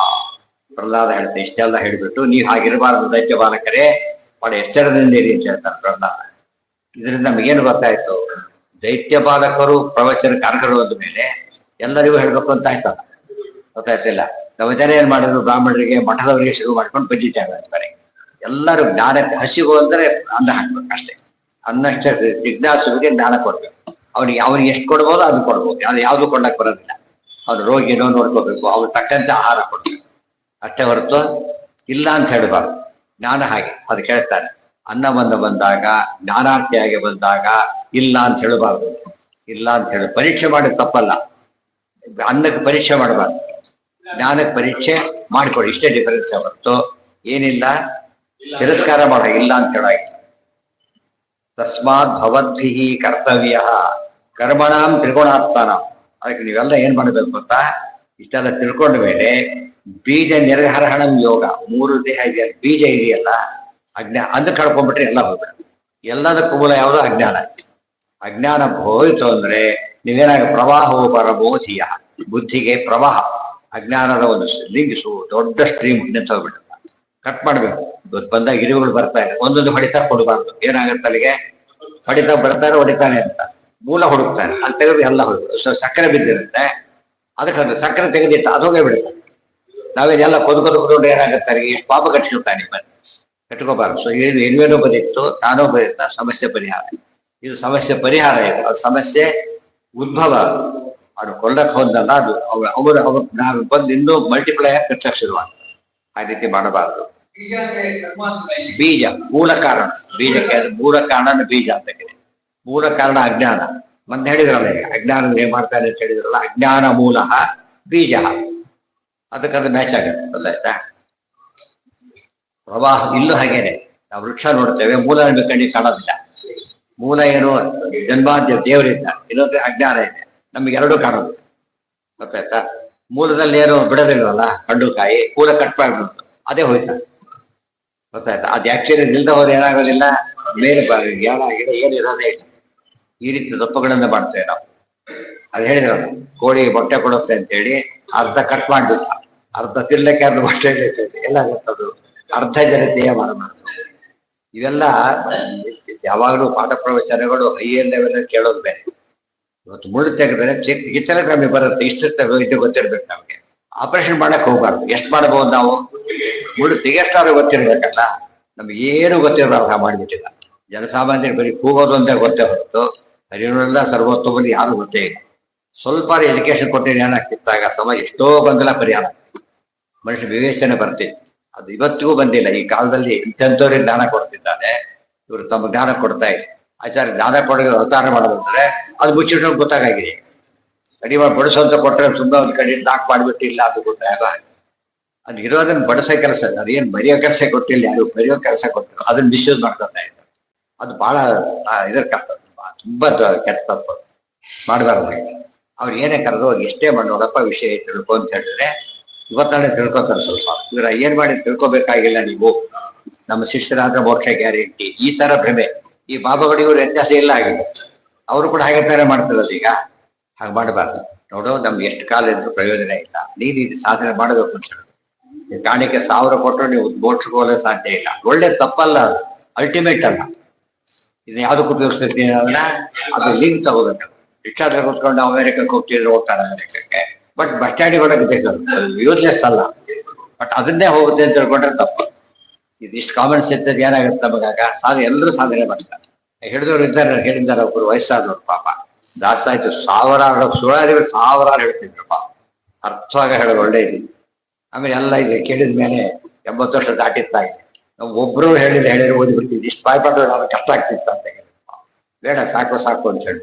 ಪ್ರಹ್ಲಾದ ಹೇಳ್ತಾರೆ. ಇಷ್ಟೆಲ್ಲ ಹೇಳಿಬಿಟ್ಟು, ನೀವು ಹಾಗಿರಬಾರದು ದೈತ್ಯ ಬಾಲಕರೇ, ಬಹಳ ಎಚ್ಚರದಿಂದ ಇರಿ ಅಂತ ಹೇಳ್ತಾರೆ ಪ್ರಹ್ಲಾದ. ಇದರಿಂದ ನಮಗೇನು ಗೊತ್ತಾಯ್ತು? ದೈತ್ಯ ಬಾಲಕರು ಪ್ರವಚನಕ್ಕೆ ಅರ್ಹರು ಅಂದ ಮೇಲೆ ಎಲ್ಲರಿಗೂ ಹೇಳ್ಬೇಕು ಅಂತ ಆಯ್ತಲ್ಲ, ಗೊತ್ತಾಯ್ತಿಲ್ಲ. ನಮ್ಮ ಜನ ಏನ್ ಮಾಡಿದ್ರು, ಬ್ರಾಹ್ಮಣರಿಗೆ ಮಠದವರಿಗೆ ಶುರು ಮಾಡ್ಕೊಂಡು ಬಜ್ಜಿಟ್ಟಾಗ ಅಂತಾರೆ. ಎಲ್ಲರೂ ಜ್ಞಾನಕ್ಕೆ ಹಸಿವು ಅಂದ್ರೆ ಅನ್ನ ಹಾಕ್ಬೇಕು ಅಷ್ಟೇ. ಅನ್ನಷ್ಟ ಜಿಜ್ಞಾಸುವಿಗೆ ಜ್ಞಾನ ಕೊಡ್ಬೇಕು. ಅವನಿಗೆ ಎಷ್ಟು ಕೊಡ್ಬೋದು ಅದು ಕೊಡ್ಬೋದು. ಯಾವ್ದು ಕೊಡ್ಲಕ್ ಬರೋದಿಲ್ಲ. ಅವ್ನು ರೋಗಿನೋ ನೋಡ್ಕೋಬೇಕು, ಅವ್ರು ತಕ್ಕಂತೆ ಆಹಾರ ಕೊಡ್ಬೇಕು ಅಷ್ಟೇ ಹೊರತು ಇಲ್ಲ ಅಂತ ಹೇಳ್ಬಾರ್ದು. ಜ್ಞಾನ ಹಾಗೆ ಅದು ಕೇಳ್ತಾನೆ. ಅನ್ನವನ್ನು ಬಂದಾಗ, ಜ್ಞಾನಾರ್ಥಿಯಾಗಿ ಬಂದಾಗ ಇಲ್ಲ ಅಂತ ಹೇಳಬಾರ್ದು. ಇಲ್ಲ ಅಂತ ಹೇಳಿ ಪರೀಕ್ಷೆ ಮಾಡಿ ತಪ್ಪಲ್ಲ. ಅನ್ನಕ್ಕೆ ಪರೀಕ್ಷೆ ಮಾಡಬಾರ್ದು, ಜ್ಞಾನಕ್ಕೆ ಪರೀಕ್ಷೆ ಮಾಡಿಕೊಡಿ. ಇಷ್ಟೇ ಡಿಫರೆನ್ಸ್ ಹೊರತು ಏನಿಲ್ಲ. ತಿರಸ್ಕಾರ ಮಾಡ, ಇಲ್ಲ ಅಂತ ಹೇಳಾಯ್ತು. ತಸ್ಮಾತ್ ಭವದ್ಭಿಃ ಕರ್ತವ್ಯ ಕರ್ಮಣಾಂ ತ್ರಿಗುಣಾತ್ಮನ. ಅದಕ್ಕೆ ನೀವೆಲ್ಲ ಏನ್ ಮಾಡಬೇಕು ಅಂತ ಇಷ್ಟೆಲ್ಲ ತಿಳ್ಕೊಂಡ ಮೇಲೆ ಬೀಜ ನಿರ್ಹರಣಂ ಯೋಗ. 3 ದೇಹ ಇದೆಯಲ್ಲ, ಬೀಜ ಇದೆಯಲ್ಲ, ಅದನ್ನ ಕಳ್ಕೊಂಡ್ಬಿಟ್ರೆ ಎಲ್ಲ ಹೋಗ್ಬಿಡುತ್ತೆ. ಎಲ್ಲದಕ್ಕೂ ಮೂಲ ಯಾವುದು? ಅಜ್ಞಾನ. ಅಜ್ಞಾನ ಹೋಯ್ತು ಅಂದ್ರೆ ನೀವೇನಾಗ ಪ್ರವಾಹೋಪರಬೋಧಿಯ. ಬುದ್ಧಿಗೆ ಪ್ರವಾಹ, ಅಜ್ಞಾನದ ಒಂದು ಲಿಂಗಿಸು ದೊಡ್ಡ ಸ್ಟ್ರೀಮ್ ನಿಂತು ಹೋಗ್ಬಿಡುತ್ತೆ. ಕಟ್ ಮಾಡ್ಬೇಕು. ಬಂದಾಗ ಇರುವುಗಳು ಬರ್ತಾ ಇದೆ, ಒಂದೊಂದು ಹೊಡಿತಾ ಕೊಡಬಾರ್ದು. ಏನಾಗುತ್ತೆ ಅಲ್ಲಿಗೆ? ಹೊಡಿತಾ ಬರ್ತಾರೆ, ಹೊಡಿತಾನೆ ಅಂತ ಮೂಲ ಹುಡುಕ್ತಾನೆ. ಅಲ್ಲಿ ತೆಗೆದು ಎಲ್ಲ ಹುಡುಗ ಸಕ್ಕರೆ ಬಿದ್ದಿರುತ್ತೆ. ಅದಕ್ಕೆ ಸಕ್ಕರೆ ತೆಗೆದಿಟ್ಟು ಅದು ಹೋಗೇ ಬಿಡುತ್ತೆ. ನಾವೇನೆಲ್ಲ ಕೊದ್ಕೊಂಡು ಏನಾಗುತ್ತೆ? ಎಷ್ಟು ಪಾಪ ಕಟ್ಕೊಳ್ತಾನೆ. ಕಟ್ಕೋಬಾರ್ದು. ಸೊ ಏನೇನೋ ಬದಿತ್ತು, ನಾನೋ ಬದಿತ್ತ. ಸಮಸ್ಯೆ ಪರಿಹಾರ ಇದು. ಸಮಸ್ಯೆ ಪರಿಹಾರ ಇದು. ಅದು ಸಮಸ್ಯೆ ಉದ್ಭವ. ಅದು ಕೊಳ್ಳಕ್ ಹೋದಲ್ಲ, ಅದು ಅವರು ನಾವು ಬಂದು ಇನ್ನೂ ಮಲ್ಟಿಪ್ಲೈ ಆಗಿ ಕಚ್ಚಕ್ ಶುರುವಾಗ್ತದೆ. ಆ ರೀತಿ ಮಾಡಬಾರ್ದು. ಬೀಜ ಮೂಲ ಕಾರಣ. ಬೀಜಕ್ಕೆ ಮೂಲ ಕಾರಣ ಬೀಜ ಅಂತ ಕೇಳಿ. ಮೂಲ ಕಾರಣ ಅಜ್ಞಾನ. ಮತ್ತೆ ಹೇಳಿದ್ರಲ್ಲ, ಈಗ ಅಜ್ಞಾನ ಏನ್ ಮಾಡ್ತಾನೆ ಅಂತ ಹೇಳಿದ್ರಲ್ಲ, ಅಜ್ಞಾನ ಮೂಲ ಬೀಜ. ಅದಕ್ಕದು ಮ್ಯಾಚ್ ಆಗುತ್ತೆ. ಆಯ್ತಾ? ಪ್ರವಾಹ ಇಲ್ಲೂ ಹಾಗೇನೆ. ನಾವು ವೃಕ್ಷ ನೋಡ್ತೇವೆ, ಮೂಲ ನಮಗೆ ಕಣ್ಣಿಗೆ ಕಾಣೋದಿಲ್ಲ. ಮೂಲ ಏನು? ಜನ್ಮಾದ್ಯ ದೇವರಿದ್ದ, ಇನ್ನೊಂದು ಅಜ್ಞಾನ ಇದೆ, ನಮ್ಗೆ ಎರಡೂ ಕಾಣೋದು. ಗೊತ್ತಾಯ್ತಾ? ಮೂಲದಲ್ಲಿ ಏನು ಬಿಡೋದಿಲ್ವಲ್ಲ, ಹಣ್ಣು ಕಾಯಿ ಮೂಲ ಕಟ್ ಮಾಡ್ಬಿಡ್ತು, ಅದೇ ಹೋಯ್ತಾ. ಗೊತ್ತಾಯ್ತಾ? ಅದು ಆಕ್ಚುಲಿ ನಿಲ್ದ ಹೋದ್ರೆ ಏನಾಗೋದಿಲ್ಲ, ಮೇಲೆ ಜ್ಞಾನ ಆಗಿದೆ ಏನು ಇರೋದೇ ಇಲ್ಲ. ಈ ರೀತಿ ತಪ್ಪುಗಳನ್ನ ಮಾಡ್ತೇವೆ ನಾವು. ಅದು ಹೇಳಿದ್ರಲ್ಲ, ಕೋಳಿ ಮೊಟ್ಟೆ ಕೊಡುತ್ತೆ ಅಂತೇಳಿ ಅರ್ಧ ಕಟ್ ಮಾಡ್ಬಿಟ್ಟ, ಅರ್ಧ ತಿರ್ಲಕ್ಕೆ ಅರ್ಧ ಮೊಟ್ಟೆ ಎಲ್ಲ ಗೊತ್ತದು. ಅರ್ಧ ಜನತೆಯ ಮಾಡಬಾರ್ದು. ಇವೆಲ್ಲ ಯಾವಾಗಲೂ ಪಾಠ ಪ್ರವಚನಗಳು ಹೈಯರ್ ಲೆವೆಲ್ ಕೇಳೋದು ಬೇರೆ. ಇವತ್ತು ಮುಳ್ಳು ತೆಗೆದ್ರೆ ಇತರ ಕ್ರಮ ಬರುತ್ತೆ, ಇಷ್ಟು ಇದು ಗೊತ್ತಿರ್ಬೇಕು ನಮ್ಗೆ. ಆಪರೇಷನ್ ಮಾಡಕ್ ಹೋಗ್ಬಾರ್ದು. ಎಷ್ಟು ಮಾಡಬಹುದು ನಾವು? ಮುಳ್ಳು ತೆಗೆಷ್ಟಾದ್ರೂ ಗೊತ್ತಿರ್ಬೇಕಲ್ಲ. ನಮ್ಗೆ ಏನು ಗೊತ್ತಿರಬಾರ್ದು ಮಾಡ್ಬಿಟ್ಟಿಲ್ಲ. ಜನಸಾಮಾನ್ಯರು ಬರೀ ಕೂಗೋದು ಅಂತ ಗೊತ್ತೇ ಹೊರತು ಹರಿಯಲ್ಲ ಸರ್ವೋತ್ತಮಲ್ಲಿ ಯಾರು ಗೊತ್ತೇ ಇಲ್ಲ. ಸ್ವಲ್ಪ ಎಜುಕೇಶನ್ ಕೊಟ್ಟಿದ್ರೆ ಏನಾಗ್ತಿತ್ತಾಗ ಸಮಾಜ ಎಷ್ಟೋ ಗೊಂದಲ ಪರಿಹಾರ, ಮನುಷ್ಯ ವಿವೇಚನೆ ಬರ್ತಿತ್ತು. ಅದು ಇವತ್ತಿಗೂ ಬಂದಿಲ್ಲ. ಈ ಕಾಲದಲ್ಲಿ ಇಂಥವ್ರಿಗೆ ಜ್ಞಾನ ಕೊಡ್ತಿದ್ದಾರೆ, ಇವರು ತಮ್ಮ ಜ್ಞಾನ ಕೊಡ್ತಾ ಇದೆ. ಆಚಾರ್ಯ ಜ್ಞಾನ ಕೊಡೋ ಅವತಾರ ಮಾಡೋದಂದ್ರೆ ಅದು ಮುಚ್ಚಿಟ್ಟು ಗೊತ್ತಾಗಿದೆ. ಅಡಿಮ ಬಡಿಸೋಂತ ಕೊಟ್ಟರೆ ಸುಮ್ಮನೆ ಒಂದು ಕಡೆ ನಾಕ್ ಮಾಡಿಬಿಟ್ಟಿಲ್ಲ, ಅದು ಗೊತ್ತಾಗ. ಅದು ಇರೋದನ್ನ ಬಡಿಸೋ ಕೆಲಸ, ಅದೇನು ಬರೆಯೋ ಕೆಲಸ ಕೊಟ್ಟಿಲ್ಲ, ಯಾರು ಬರೆಯೋ ಕೆಲಸ ಕೊಟ್ಟರು ಅದನ್ನ ಮಿಸ್ಯೂಸ್ ಮಾಡ್ಕೊತಾ ಇದ್ದಾರೆ. ಅದು ಬಹಳ ಇದರ ಕರ್ತವ್ಯ, ತುಂಬಾ ಕೆಟ್ಟ ತಪ್ಪು, ಮಾಡಬಾರ್ದು. ಅವ್ರು ಏನೇ ಕರೆದು ಅವ್ರು ಎಷ್ಟೇ ಮಾಡೋದಪ್ಪ ವಿಷಯ ತಿಳ್ಕೊ ಅಂತ ಹೇಳಿದ್ರೆ ಇವತ್ತಾಳೆ ತಿಳ್ಕೊತಾರೆ. ಸ್ವಲ್ಪ ಇವ್ರ ಏನ್ ಮಾಡಿ ತಿಳ್ಕೊಬೇಕಾಗಿಲ್ಲ, ನೀವು ನಮ್ಮ ಶಿಷ್ಯರಾದ ಮೋಕ್ಷ ಗ್ಯಾರಂಟಿ, ಈ ತರ ಭ್ರಮೆ. ಈ ಬಾಬಾಗಳಿಗೂ ವ್ಯತ್ಯಾಸ ಇಲ್ಲ ಆಗಿದೆ, ಅವರು ಕೂಡ ಹಾಗೆ ತರ ಮಾಡ್ತಿರೋದು. ಈಗ ಹಾಗೆ ಮಾಡಬಾರ್ದು. ನೋಡು, ನಮ್ಗೆ ಎಷ್ಟು ಕಾಲ ಇದ್ರು ಪ್ರಯೋಜನ ಇಲ್ಲ. ನೀನು ಸಾಧನೆ ಮಾಡಬೇಕು ಅಂತ ಹೇಳುದು. ಕಾಣಿಕೆ 1000 ಕೊಟ್ಟರು ನೀವು ಮೋಕ್ಷಕ್ಕೆ ಸಾಧ್ಯ ಇಲ್ಲ. ಒಳ್ಳೆ ತಪ್ಪಲ್ಲ, ಅದು ಅಲ್ಟಿಮೇಟ್ ಅಲ್ಲ. ಇದನ್ನ ಯಾವ್ದಕ್ಕೆ ಉಪಯೋಗಿಸ್ತಿರ್ತೀನಿ ಅದನ್ನ, ಅದು ಲಿಂಕ್ ತಗೋಬೇಕು. ರಿಕ್ಷಾದ್ರೆ ಕೂತ್ಕೊಂಡು ಅಮೆರಿಕಕ್ಕೆ ಹೋಗ್ತಿದ್ರು, ಹೋಗ್ತಾರೆ ಅಮೆರಿಕಕ್ಕೆ. ಬಟ್ ಬಸ್ ಸ್ಟ್ಯಾಂಡಿಗೆ ಹೊಡಕ್ಕೆ ಬೇಕು, ಅದು ಯೂಸ್ಲೆಸ್ ಅಲ್ಲ. ಬಟ್ ಅದನ್ನೇ ಹೋಗುತ್ತೆ ಅಂತ ತಿಳ್ಕೊಂಡ್ರೆ ತಪ್ಪು. ಇದಿಷ್ಟು ಕಾಮನ್ ಸೆನ್ಸ್ ಏನಾಗುತ್ತೆ ನಮಗಾಗ, ಎಲ್ಲರೂ ಸಾಧನೆ ಮಾಡ್ತಾರೆ. ಹಿಡಿದವ್ರು ಇದ್ದಾರೆ, ಹೇಳಿದ್ದಾರೆ ಒಬ್ರು ವಯಸ್ಸಾದವ್ರು, ಪಾಪ ದಾಸಾಯ್ತು, ಸಾವಿರಾರು ಹೇಳ್ತಿದ್ರು ಪಾಪ. ಅರ್ಥವಾಗ ಹೇಳೋದು ಒಳ್ಳೆ ಇದೆ. ಆಮೇಲೆ ಎಲ್ಲ ಇದೆ ಕೇಳಿದ ಮೇಲೆ 80 ವರ್ಷ ದಾಟಿತ್ತಾಗಿದೆ. ನಾವು ಒಬ್ರು ಹೇಳಿದ್ರೆ ಓದಿಬಿಡ್ತೀವಿ, ಇಷ್ಟು ಬಾಯ್ಪಾಡು ನಾವು ಕಷ್ಟ ಆಗ್ತಿತ್ತು ಅಂತ ಹೇಳಿದ್ರು. ಬೇಡ, ಸಾಕು ಸಾಕು ಅಂತ ಹೇಳಿ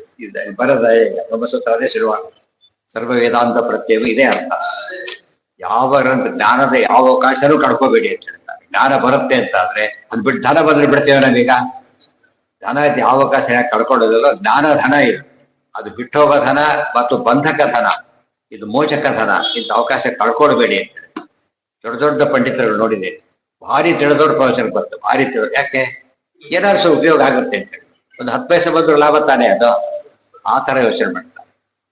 ಬರದ ನಮ್ಮ ಸೂತ್ರ ಅದೇ ಶುರುವಾಗ ಸರ್ವ ವೇದಾಂತ ಪ್ರತ್ಯೇಕ ಇದೇ ಅರ್ಥ. ಯಾವ ಜ್ಞಾನದ ಯಾವ ಅವಕಾಶನೂ ಕಳ್ಕೋಬೇಡಿ ಅಂತ ಹೇಳ್ತಾರೆ. ಜ್ಞಾನ ಬರುತ್ತೆ ಅಂತ ಆದ್ರೆ ಅದ್ ಬಿಟ್ಟು ಧನ ಬಂದ್ರೆ ಬಿಡ್ತೇವೆ ನಾವೀಗ. ಧನ ಯಾವ ಅವಕಾಶ ಯಾಕೆ ಕಳ್ಕೊಳ್ಳೋದಿಲ್ಲ. ಜ್ಞಾನ ಧನ ಇದು, ಅದು ಬಿಟ್ಟು ಹೋಗೋ ಧನ ಮತ್ತು ಬಂಧಕ ಧನ, ಇದು ಮೋಚಕ ಧನ. ಇಂಥ ಅವಕಾಶ ಕಳ್ಕೊಳ್ಬೇಡಿ ಅಂತ ಹೇಳಿ ದೊಡ್ಡ ದೊಡ್ಡ ಪಂಡಿತರುಗಳು ನೋಡಿದೆ, ಭಾರಿ ತಿಳಿದೋಡ್ ಪ್ರವಚನಕ್ಕೆ ಬರ್ತು, ಭಾರಿ ತಿಳಿದು. ಯಾಕೆ? ಏನಾದ್ರು ಸ್ವಲ್ಪ ಉಪಯೋಗ ಆಗುತ್ತೆ ಅಂತ ಹೇಳಿ. ಒಂದು 10 ಪೈಸೆ ಬಂದ್ರು ಲಾಭ ತಾನೇ ಅದು. ಆ ತರ ಯೋಚನೆ ಮಾಡ್ತಾರೆ.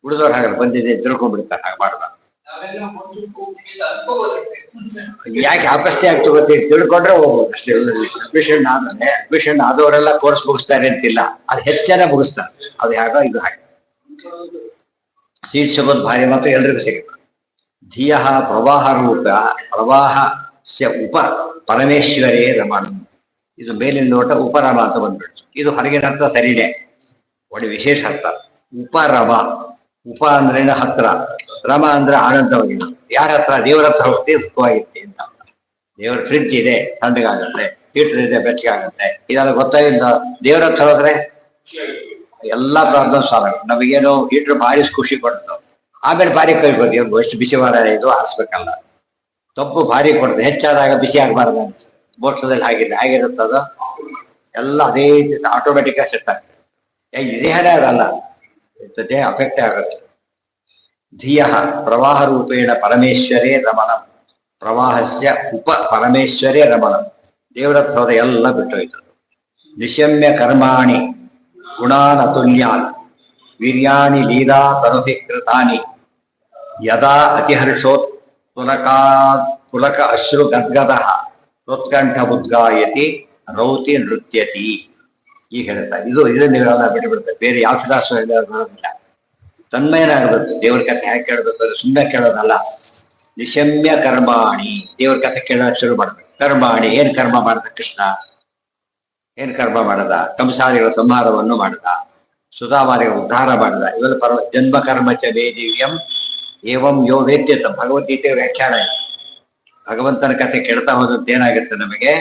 ಉಳಿದವ್ರು ಹಾಗೆ ಬಂದಿದೆ ತಿಳ್ಕೊಂಡ್ಬಿಡ್ತಾರೆ, ಹಾಗೆ ಮಾಡ್ಬಾರ್ದು. ಯಾಕೆ ಅಪಸ್ಯ ಆಗ್ತು ಗೊತ್ತಿ, ತಿಳ್ಕೊಂಡ್ರೆ ಹೋಗ್ಬೋದು ಅಷ್ಟೇ. ಅಡ್ಮಿಷನ್ ಆದವರೆಲ್ಲ ಕೋರ್ಸ್ ಮುಗಿಸ್ತಾರೆ ಅಂತಿಲ್ಲ, ಅದು ಹೆಚ್ಚನ ಮುಗಿಸ್ತಾರೆ. ಅದು ಹೇಗೋ ಇದು ಹಾಗೆ ಸೀಟ್ ಸಿಗೋದು ಭಾರಿ ಮಾತ್ರ ಎಲ್ರಿಗೂ ಸಿಗುತ್ತೆ. ಧಿಯ ಪ್ರವಾಹ ರೂಪ ಪ್ರವಾಹಸ್ಯ ಉಪ ಪರಮೇಶ್ವರೇ ರಮಣ. ಇದು ಮೇಲಿನ ನೋಟ ಉಪರಮ ಅಂತ ಬಂದ್ಬಿಡ್ತು. ಇದು ಹೊರಗಿನ ಅರ್ಥ ಸರಿನೇ, ಒಳ್ಳೆ ವಿಶೇಷ ಅರ್ಥ. ಉಪರಮ, ಉಪ ಅಂದ್ರೆ ಹತ್ರ, ರಮ ಅಂದ್ರೆ ಆನಂದವಾಗಿ. ಯಾರ ಹತ್ರ? ದೇವರ ಹತ್ರ ಹೋಗ್ತಿ ಸುಖವಾಗಿರ್ತಿ ಅಂತ. ದೇವರ ಫ್ರಿಡ್ಜ್ ಇದೆ, ತಣ್ಣಗಾಗುತ್ತೆ, ಹೀಟರ್ ಇದೆ, ಬೆಚ್ಚಗಾಗುತ್ತೆ. ಇದೆಲ್ಲ ಗೊತ್ತಾಗಿಲ್ಲ. ದೇವರ ಹತ್ರ ಹೋದ್ರೆ ಎಲ್ಲಾ ಪ್ರಾಬ್ಲಮ್ ಸಾಲ್ವ್. ನಮಗೇನು ಹೀಟರ್ ಭಾರಿ ಖುಷಿ ಕೊಡ್ತು, ಆಮೇಲೆ ಭಾರಿ ಕೈಬೋದು, ಎಷ್ಟು ಬಿಸಿ ಮಾಡ ಇದು ಆರಿಸ್ಬೇಕಲ್ಲ. ತಪ್ಪು ಭಾರಿ ಕೊಡ್ತದೆ, ಹೆಚ್ಚಾದಾಗ ಬಿಸಿ ಆಗಬಾರ್ದು ಅಂತ. ಮೋಕ್ಷದಲ್ಲಿ ಆಗಿರುತ್ತದ ಎಲ್ಲ ಅದೇ ಆಟೋಮೆಟಿಕ್ ಆಗಿ ಸೆಟ್ ಆಗ್ತದೆ. ದೇಹನೇ ಅಲ್ಲ, ದೇಹ ಅಫೆಕ್ಟ್ ಆಗುತ್ತೆ. ಧಿಯ ಪ್ರವಾಹ ರೂಪೇಣ ಪರಮೇಶ್ವರೇ ರಮಣ, ಪ್ರವಾಹಸ್ಯ ಉಪ ಪರಮೇಶ್ವರೇ ರಮಣ. ದೇವರ ಹತ್ರ ಎಲ್ಲ ಬಿಟ್ಟೋಯ್ತು. ನಿಶಮ್ಯ ಕರ್ಮಾಣಿ ಗುಣಾನ್ ಅತುಲ್ಯಾನ್ ವೀರ್ಯಾಣಿ ಲೀಲಾ ತನುಭಿಕೃತಾನಿ ಯದಾ ಅತಿಹರ್ಷೋತ್ ಪುಲಕ ಅಶ್ರು ಗದ್ಗದಃ ಉತ್ಕಂಠ ಉದ್ಗಾಯತಿ ರೌತಿ ನೃತ್ಯತಿ. ಈಗ ಹೇಳ್ತಾ ಇದನ್ನ ನೀವೆಲ್ಲ ಬಿಟ್ಟುಬಿಡ್ತಾರೆ. ಬೇರೆ ಯಾವ ಸುಧಾಸ ಬರೋದಿಲ್ಲ. ತನ್ಮಯನಾಗಬೇಕು. ದೇವ್ರ ಕಥೆ ಹೇಗೆ ಕೇಳಬೇಕು, ಅದು ಸುಮ್ಮನೆ ಕೇಳೋದಲ್ಲ. ನಿಶಮ್ಯ ಕರ್ಮಾಣಿ, ದೇವ್ರ ಕಥೆ ಕೇಳೋಕೆ ಶುರು ಮಾಡ್ಬೇಕು. ಕರ್ಮಾಣಿ, ಏನ್ ಕರ್ಮ ಮಾಡ್ದ ಕೃಷ್ಣ? ಏನ್ ಕರ್ಮ ಮಾಡದ? ಕಂಸಾರಿಗಳ ಸಂಹಾರವನ್ನು ಮಾಡದ, ಸುಧಾಮಾರಿಗಳ ಉದ್ಧಾರ ಮಾಡದ. ಇವೆಲ್ಲ ಜನ್ಮ ಕರ್ಮ ಚ ವೇ ದಿವ್ಯಂ ಏವಂ ಯೋ ವೇದ್ಯತ. ಭಗವದ್ಗೀತೆ ವ್ಯಾಖ್ಯಾನ. ಭಗವಂತನ ಕಥೆ ಕೇಳ್ತಾ ಹೋದಂತೆ ಏನಾಗುತ್ತೆ ನಮಗೆ?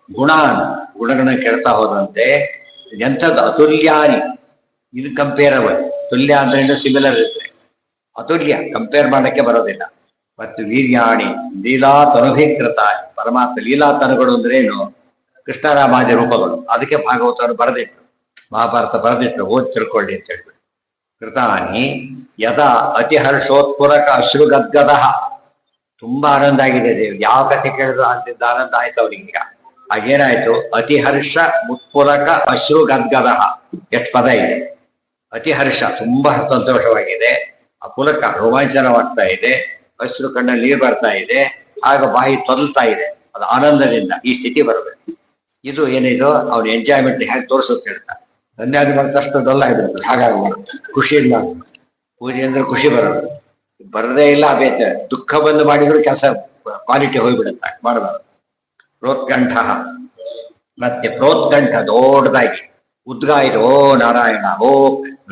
ಗುಣಗಳನ್ನ ಕೇಳ್ತಾ ಹೋದಂತೆ ಎಂಥದ್ದು ಅತುಲ್ಯಾನಿ, ಇದು ಕಂಪೇರಬಲ್. ತುಲ್ಯ ಅಂದ್ರೆ ಸಿಮಿಲರ್ ಇರುತ್ತೆ, ಅತುಲ್ಯ ಕಂಪೇರ್ ಮಾಡಕ್ಕೆ ಬರೋದಿಲ್ಲ. ಮತ್ತು ವೀರ್ಯಾಣಿ ಲೀಲಾ ತನುಭೀಕೃತ. ಪರಮಾತ್ಮ ಲೀಲಾ ತನುಗಳು ಅಂದ್ರೆ ಏನು? ಕೃಷ್ಣರಾಮಾದಿ ರೂಪಗಳು. ಅದಕ್ಕೆ ಭಾಗವತರು ಬರೆದಿಟ್ರು, ಮಹಾಭಾರತ ಬರೆದಿಟ್ರು, ಓದ್ ತಿಳ್ಕೊಳ್ಳಿ ಅಂತ ಹೇಳ್ಬಿಟ್ಟು. ಕೃತಾನಿ ಯದಾ ಅತಿಹರ್ಷೋತ್ಪುರಕ ಅಶ್ರುಗದ್ಗದ. ತುಂಬಾ ಆನಂದ ಆಗಿದೆ ದೇವ್, ಯಾವ ಕಥೆ ಕೇಳಿದ್ರು ಅಂತಿದ್ದ ಆನಂದ ಆಯ್ತು ಅವ್ರಿಗೆ. ಹಾಗೇನಾಯ್ತು? ಅತಿಹರ್ಷ ಉತ್ಪುರಕ ಅಶ್ರುಗದ್ಗದ. ಎಷ್ಟು ಪದ ಇದೆ! ಅತಿಹರ್ಷ, ತುಂಬಾ ಸಂತೋಷವಾಗಿದೆ. ಅಪುಲಕ, ರೋಮಾಂಚನವಾಗ್ತಾ ಇದೆ. ಅಶ್ರು ಕಣ್ಣಲ್ಲಿ ನೀರು ಬರ್ತಾ ಇದೆ. ಆಗ ಬಾಯಿ ತೊದಲ್ತಾ ಇದೆ. ಅದು ಆನಂದದಿಂದ ಈ ಸ್ಥಿತಿ ಬರಬೇಕು. ಇದು ಏನಿದು ಅವ್ನ ಎಂಜಾಯ್ಮೆಂಟ್ ಹೇಗೆ ತೋರಿಸುತ್ತೆ ಹೇಳ್ತಾ. ಸನ್ಯಾಸಿ ಬಂದ ತಕ್ಷಣ ಡೊಲ್ಲ ಆಗಿಬಿಡುತ್ತೆ, ಹಾಗಾಗ್ಬೋದು. ಖುಷಿ ಇಲ್ಲ, ಪೂಜೆ ಅಂದ್ರೆ ಖುಷಿ ಬರೋದು ಬರದೇ ಇಲ್ಲ. ಅಬೇತೆ ದುಃಖ ಬಂದು ಮಾಡಿದ್ರು ಕೆಲಸ ಕ್ವಾಲಿಟಿ ಹೋಗ್ಬಿಡುತ್ತೆ, ಮಾಡಬಾರ್ದು. ಪ್ರೋತ್ಕಂಠ, ಮತ್ತೆ ಪ್ರೋತ್ಕಂಠ ದೊಡ್ಡದಾಗಿ ಉದ್ಗಾಯಿತು. ಓ ನಾರಾಯಣ, ಓ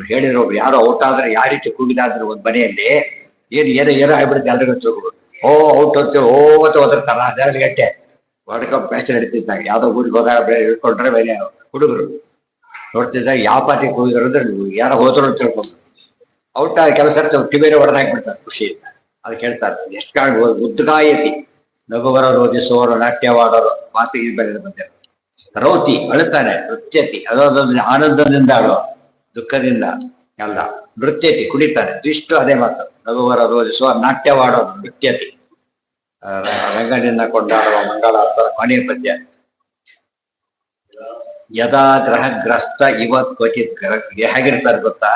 ಹೇಳಿದ್ರು. ಯಾರೋ ಔಟ್ ಆದ್ರೆ ಯಾವ ರೀತಿ ಕೂಗಿದಾದ್ರು ಒಂದು ಮನೆಯಲ್ಲಿ ಏನೋ ಆಗ್ಬಿಡುತ್ತೆ, ಎಲ್ರಿಗೂ ತಗೋಬಿಡು. ಓ ಔಟ್ ಹೋಗ್ತೀವಿ, ಓವತ್ತು ಓದಿರ್ತಾರ ಅದರಲ್ಲಿ ಗಂಟೆ ವರ್ಲ್ಡ್ ಕಪ್ ಮ್ಯಾಚ್ ನಡೀತಿದ್ದಾಗ ಯಾವ್ದೋ ಊರಿಗೆ ಹೋದಾಗ ಇಟ್ಕೊಂಡ್ರೆ ಬೇರೆ ಹುಡುಗರು ನೋಡ್ತಿದ್ದಾಗ ಯಾವ ಪಾರ್ಟಿ ಕೂಗಿದ್ರು ಅಂದ್ರೆ ಯಾರೋ ಹೋದ್ರು ಅಂತ ತಿಳ್ಕೊಂಡು ಔಟ್ ಆದ ಕೆಲಸ ಟಿಬೇರೆ ಹೊಡೆದಾಕ್ಬಿಡ್ತಾರೆ ಖುಷಿಯಿಂದ. ಅದಕ್ಕೆ ಹೇಳ್ತಾರೆ, ಎಷ್ಟು ಕಾಣ ಉದ್ಗಾಯತಿ ನಗುವರ ರೋಧಿಸುವವರು ನಾಟ್ಯವಾಡೋರು ಮಾತಿಗೆ ಬೆಳೆದು ಬಂದಿರೋ. ರೌತಿ ಅಳುತ್ತಾನೆ, ನೃತ್ಯತಿ ಅದೊಂದು ಆನಂದದಿಂದ ಆಡೋ, ದುಃಖದಿಂದ ಅಲ್ಲ. ನೃತ್ಯತಿ ಕುಣಿತಾನೆ, ಇಷ್ಟು ಅದೇ ಮಾತು. ನಗುವರ ರೋಧಿಸುವ ನಾಟ್ಯವಾಡೋ ನೃತ್ಯತಿ, ರಂಗನಿಂದ ಕೊಂಡಾಡುವ ಮಂಗಳಾರ್ಥ ಕೊನೆಯ ಪದ್ಯ. ಯದಾ ಗ್ರಹಗ್ರಸ್ತ ಇವ ಕ್ವಚಿತ್. ಹೇಗಿರ್ತಾರೆ ಗೊತ್ತಾ?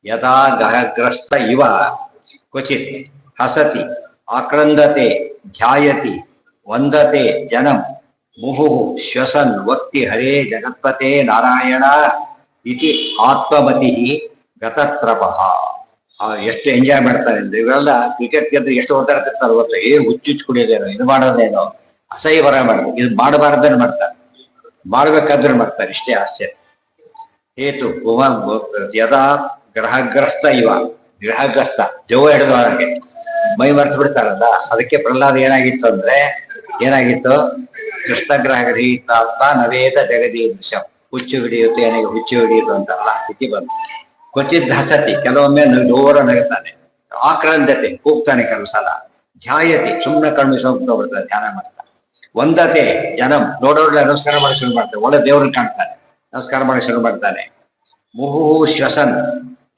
ಯದಾ ಗ್ರಹಗ್ರಸ್ತ ಇವ ಕ್ವಚಿತ್ ಹಸತಿ ಆಕ್ರಂದತೆ ಧ್ಯಾಯತಿ ವಂದತೆ ಜನಂ ಮುಹುಃ ಶ್ವಸನ್ ವಕ್ತಿ ಹರೇ ಜಗತ್ಪತೆ ನಾರಾಯಣ ಇತಿ ಆತ್ಮಮತಿ ಗತತ್ರಪಃ. ಎಷ್ಟು ಎಂಜಾಯ್ ಮಾಡ್ತಾರೆ ಅಂದ್ರೆ ಇವೆಲ್ಲ. ಕ್ರಿಕೆಟ್ ಗೆದ್ರೆ ಎಷ್ಟು ಓದಾಡ್ತಿರ್ತಾರೆ ಗೊತ್ತಾ? ಏನ್ ಹುಚ್ಚುಚ್ಚು ಕುಡಿಯೋದೇನೋ, ಇದು ಮಾಡೋದೇನೋ, ಅಸಹ್ಯ ಬರ ಮಾಡ್ತಾರೆ. ಇದು ಮಾಡಬಾರ್ದನ್ನ ಮಾಡ್ತಾರೆ, ಮಾಡ್ಬೇಕಾದ್ರೆ ಮಾಡ್ತಾರೆ. ಇಷ್ಟೇ ಆಶ್ಚರ್ಯ. ಹೇತು ಯದಾ ಗ್ರಹಗ್ರಸ್ತ ಇವ, ಗ್ರಹಗ್ರಸ್ತ ದೆವ್ವ ಹಿಡಿದು ಹಾಗೆ ಮೈ ಮರೆತು ಬಿಡ್ತಾರಲ್ಲ. ಅದಕ್ಕೆ ಪ್ರಹ್ಲಾದ ಏನಾಗಿತ್ತು? ಕೃಷ್ಣ ಗ್ರಹ ಗೃಹೀತಾತ್ಮ ನವೇದ ಜಗದೀ ದೃಶ್ಯ. ಹುಚ್ಚು ಹಿಡಿಯುತ್ತೆ, ಏನಾಗಿ ಹುಚ್ಚು ಹಿಡಿಯುತ್ತೆ ಅಂತಾರಲ್ಲ, ಆ ಸ್ಥಿತಿ ಬಂತು. ಕ್ವಚಿತ್ ಹಸತಿ, ಕೆಲವೊಮ್ಮೆ ಜೋರ ನಗುತ್ತಾನೆ. ಆಕ್ರಂದತೆ, ಕೂಗ್ತಾನೆ ಕೆಲವು ಸಲ. ಧ್ಯಾಯತಿ, ಸುಮ್ಮನೆ ಕಣ್ಣು ಸೋಗ್ತಾ ಧ್ಯಾನ ಮಾಡ್ತಾನೆ. ವಂದತೆ ಜನಂ, ನೋಡೋಡ್ಲೆ ನಮಸ್ಕಾರ ಮಾಡಿ ಶುರು ಮಾಡ್ತಾನೆ. ಒಳ್ಳೆ ದೇವ್ರನ್ನ ಕಾಣ್ತಾನೆ, ನಮಸ್ಕಾರ ಮಾಡಿ ಶುರು ಮಾಡ್ತಾನೆ. ಮುಹುಃ ಶ್ವಸನ್,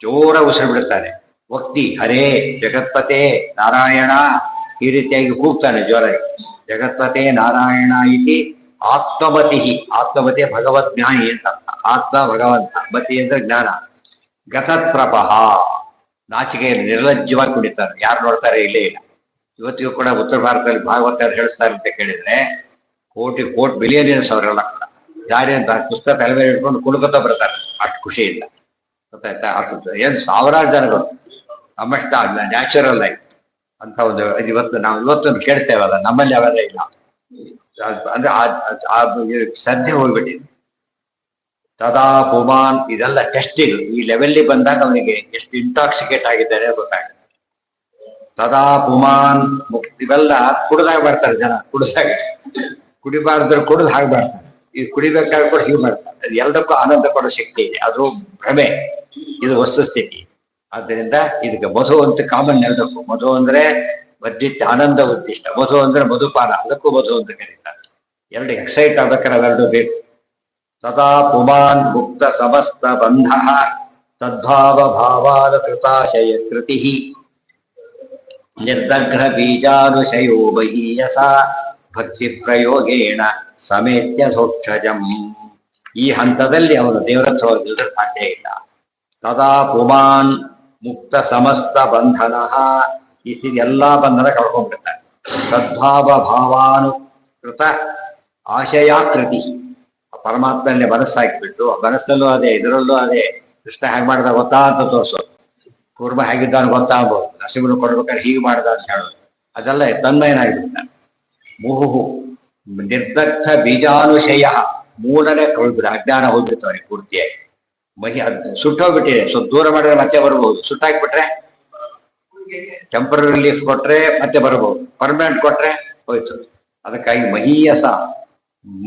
ಜೋರ ಉಸಿರು ಬಿಡುತ್ತಾನೆ. ವಕ್ತಿ ಹರೇ ಜಗತ್ಪತೆ ನಾರಾಯಣ, ಈ ರೀತಿಯಾಗಿ ಕೂಗ್ತಾನೆ ಜೋರಾಗಿ. ಜಗತ್ಪತೆ ನಾರಾಯಣ ಇತಿ ಆತ್ಮಮತಿ. ಆತ್ಮಮತಿ ಭಗವತ್ ಜ್ಞಾನಿ ಅಂತ. ಆತ್ಮ ಭಗವಂತ, ಮತಿ ಅಂದ್ರೆ ಜ್ಞಾನ. ಗತತ್ರಪಃ, ನಾಚಿಕೆಯಲ್ಲಿ ನಿರ್ಲಜ್ಜವಾಗಿ ಕುಡಿತಾರೆ. ಯಾರು ನೋಡ್ತಾರೆ? ಇಲ್ಲೇ ಇಲ್ಲ. ಇವತ್ತಿಗೂ ಕೂಡ ಉತ್ತರ ಭಾರತದಲ್ಲಿ ಭಾಗವತ ಹೇಳಿಸ್ತಾರೆ ಅಂತ ಕೇಳಿದ್ರೆ ಕೋಟಿ ಬಿಲಿಯನಿಯರ್ಸ್ ಅವರೆಲ್ಲ ಕೂಡ ಯಾರೇ ಪುಸ್ತಕ ತಲೆ ಮೇಲೆ ಇಟ್ಕೊಂಡು ಕುಣುಕುತ್ತಾ ಬರ್ತಾರೆ, ಅಷ್ಟು ಖುಷಿಯಿಂದ. ಗೊತ್ತಾಯ್ತಾ? ಅಷ್ಟು ಏನು ಸಾವಿರಾರು ಜನಗಳು ನಮ್ಮಷ್ಟ ನ್ಯಾಚುರಲ್ ಆಗಿ ಅಂತ ಒಂದು ಇವತ್ತು ಕೇಳ್ತೇವಲ್ಲ, ನಮ್ಮಲ್ಲಿ ಅವೆಲ್ಲ ಇಲ್ಲ. ಅಂದ್ರೆ ಸದ್ಯ ಹೋಗ್ಬಿಟ್ಟಿದೆ. ತದಾ ಪುಮಾನ್, ಇದೆಲ್ಲ ಟೆಸ್ಟಿಂಗ್. ಈ ಲೆವೆಲ್ಲಿ ಬಂದಾಗ ಅವನಿಗೆ ಎಷ್ಟು ಇಂಟಾಕ್ಸಿಕೇಟ್ ಆಗಿದ್ದಾರೆ ಗೊತ್ತಾಗುತ್ತೆ. ತದಾ ಪುಮಾನ್, ಇವೆಲ್ಲ ಕುಡ್ದಾಗ ಬರ್ತಾರೆ ಜನ. ಕುಡಿಬಾರ್ದ್ರೆ ಕುಡಿದು ಹಾಗೆ ಮಾಡ್ತಾರೆ. ಈ ಕುಡಿಬೇಕಾದ್ರೆ ಕೂಡ ಹೀಗೆ ಮಾಡ್ತಾರೆ. ಅದು ಎಲ್ಲದಕ್ಕೂ ಆನಂದ ಕೊಡೋ ಶಕ್ತಿ ಇದೆ, ಅದು ಭ್ರಮೆ, ಇದು ವಸ್ತುಸ್ಥಿತಿ. ಆದ್ದರಿಂದ ಇದಕ್ಕೆ ಮಧು ಅಂತ ಕಾಮನ್ ಎಲ್ಲದಕ್ಕೂ. ಮಧು ಅಂದ್ರೆ ಬದ್ದಿತ್ತ ಆನಂದ ಉದ್ದಿಷ್ಟ, ಮಧು ಅಂದ್ರೆ ಮಧುಪಾನ, ಅದಕ್ಕೂ ಮಧು ಅಂತ ಕರೀತಾರೆ. ಎರಡು ಎಕ್ಸೈಟ್ ಆಗ್ಬೇಕಾದ್ರೆ ಅವೆರಡು ಬೇಕು. ತದಾ ಪುಮಾನ್ ಮುಕ್ತ ಸಮಸ್ತ ಬಂಧ ತದ್ಭಾವ ಭಾವಾನ ಕೃತಾಶಯ ಕೃತಿ ನಿರ್ದಗ್ರ ಬೀಜಾನುಶಯೋ ಬಹೀಯಸ ಭಕ್ತಿ ಪ್ರಯೋಗೇಣ ಸಮೇತ್ಯಧೋಕ್ಷಜಂ. ಈ ಹಂತದಲ್ಲಿ ಅವನು ದೇವರತ್ರ ಹೋಗಿದ್ರೆ ಸಾಧ್ಯ ಇಲ್ಲ. ತದಾ ಪುಮಾನ್ ಮುಕ್ತ ಸಮಸ್ತ ಬಂಧನ, ಈ ಸ್ಥಿತಿ ಎಲ್ಲಾ ಬಂಧನ ಕಳ್ಕೊಂಡ್ಬಿಡ್ತಾನೆ. ಸದ್ಭಾವ ಭಾವಾನುಕೃತ ಆಶಯಾಕೃತಿ, ಪರಮಾತ್ಮನ್ನೇ ಮನಸ್ಸಾಕಿಬಿಟ್ಟು, ಮನಸ್ಸಲ್ಲೂ ಅದೇ, ಇದರಲ್ಲೂ ಅದೇ. ಕೃಷ್ಣ ಹೇಗೆ ಮಾಡಿದ ಗೊತ್ತಾ ಅಂತ ತೋರಿಸೋದು, ಕೂರ್ಮ ಹೇಗಿದ್ದಾನು ಗೊತ್ತಾಗ್ಬೋದು, ನರಸಿಂಹನು ಕೊಡ್ಬೇಕಾದ್ರೆ ಹೀಗೆ ಮಾಡ್ದ ಅಂತ ಹೇಳೋದು, ಅದೆಲ್ಲ ತನ್ಮಯನಾಗಿಬಿಡ್ತಾನೆ. ಮುಹುಹು ನಿರ್ದಗ್ಧ ಬೀಜಾನುಶಯ, ಮೂರನೇ ಹೋಗ್ಬಿಡ, ಅಜ್ಞಾನ ಹೋಗ್ಬಿಡ್ತು ಅವನಿಗೆ ಪೂರ್ತಿಯಾಗಿ. ಸುಟ್ಟೋಗ್ಬಿಟ್ಟಿದೆ. ಸ್ವಲ್ಪ ದೂರ ಮಾಡಿದ್ರೆ ಮತ್ತೆ ಬರ್ಬೋದು, ಸುಟ್ಟಾಕ್ಬಿಟ್ರೆ ಟೆಂಪರರಿ ರಿಲೀಫ್ ಕೊಟ್ರೆ ಮತ್ತೆ ಬರಬಹುದು, ಪರ್ಮನೆಂಟ್ ಕೊಟ್ರೆ ಹೋಯ್ತು. ಅದಕ್ಕಾಗಿ ಮಹೀಯಸ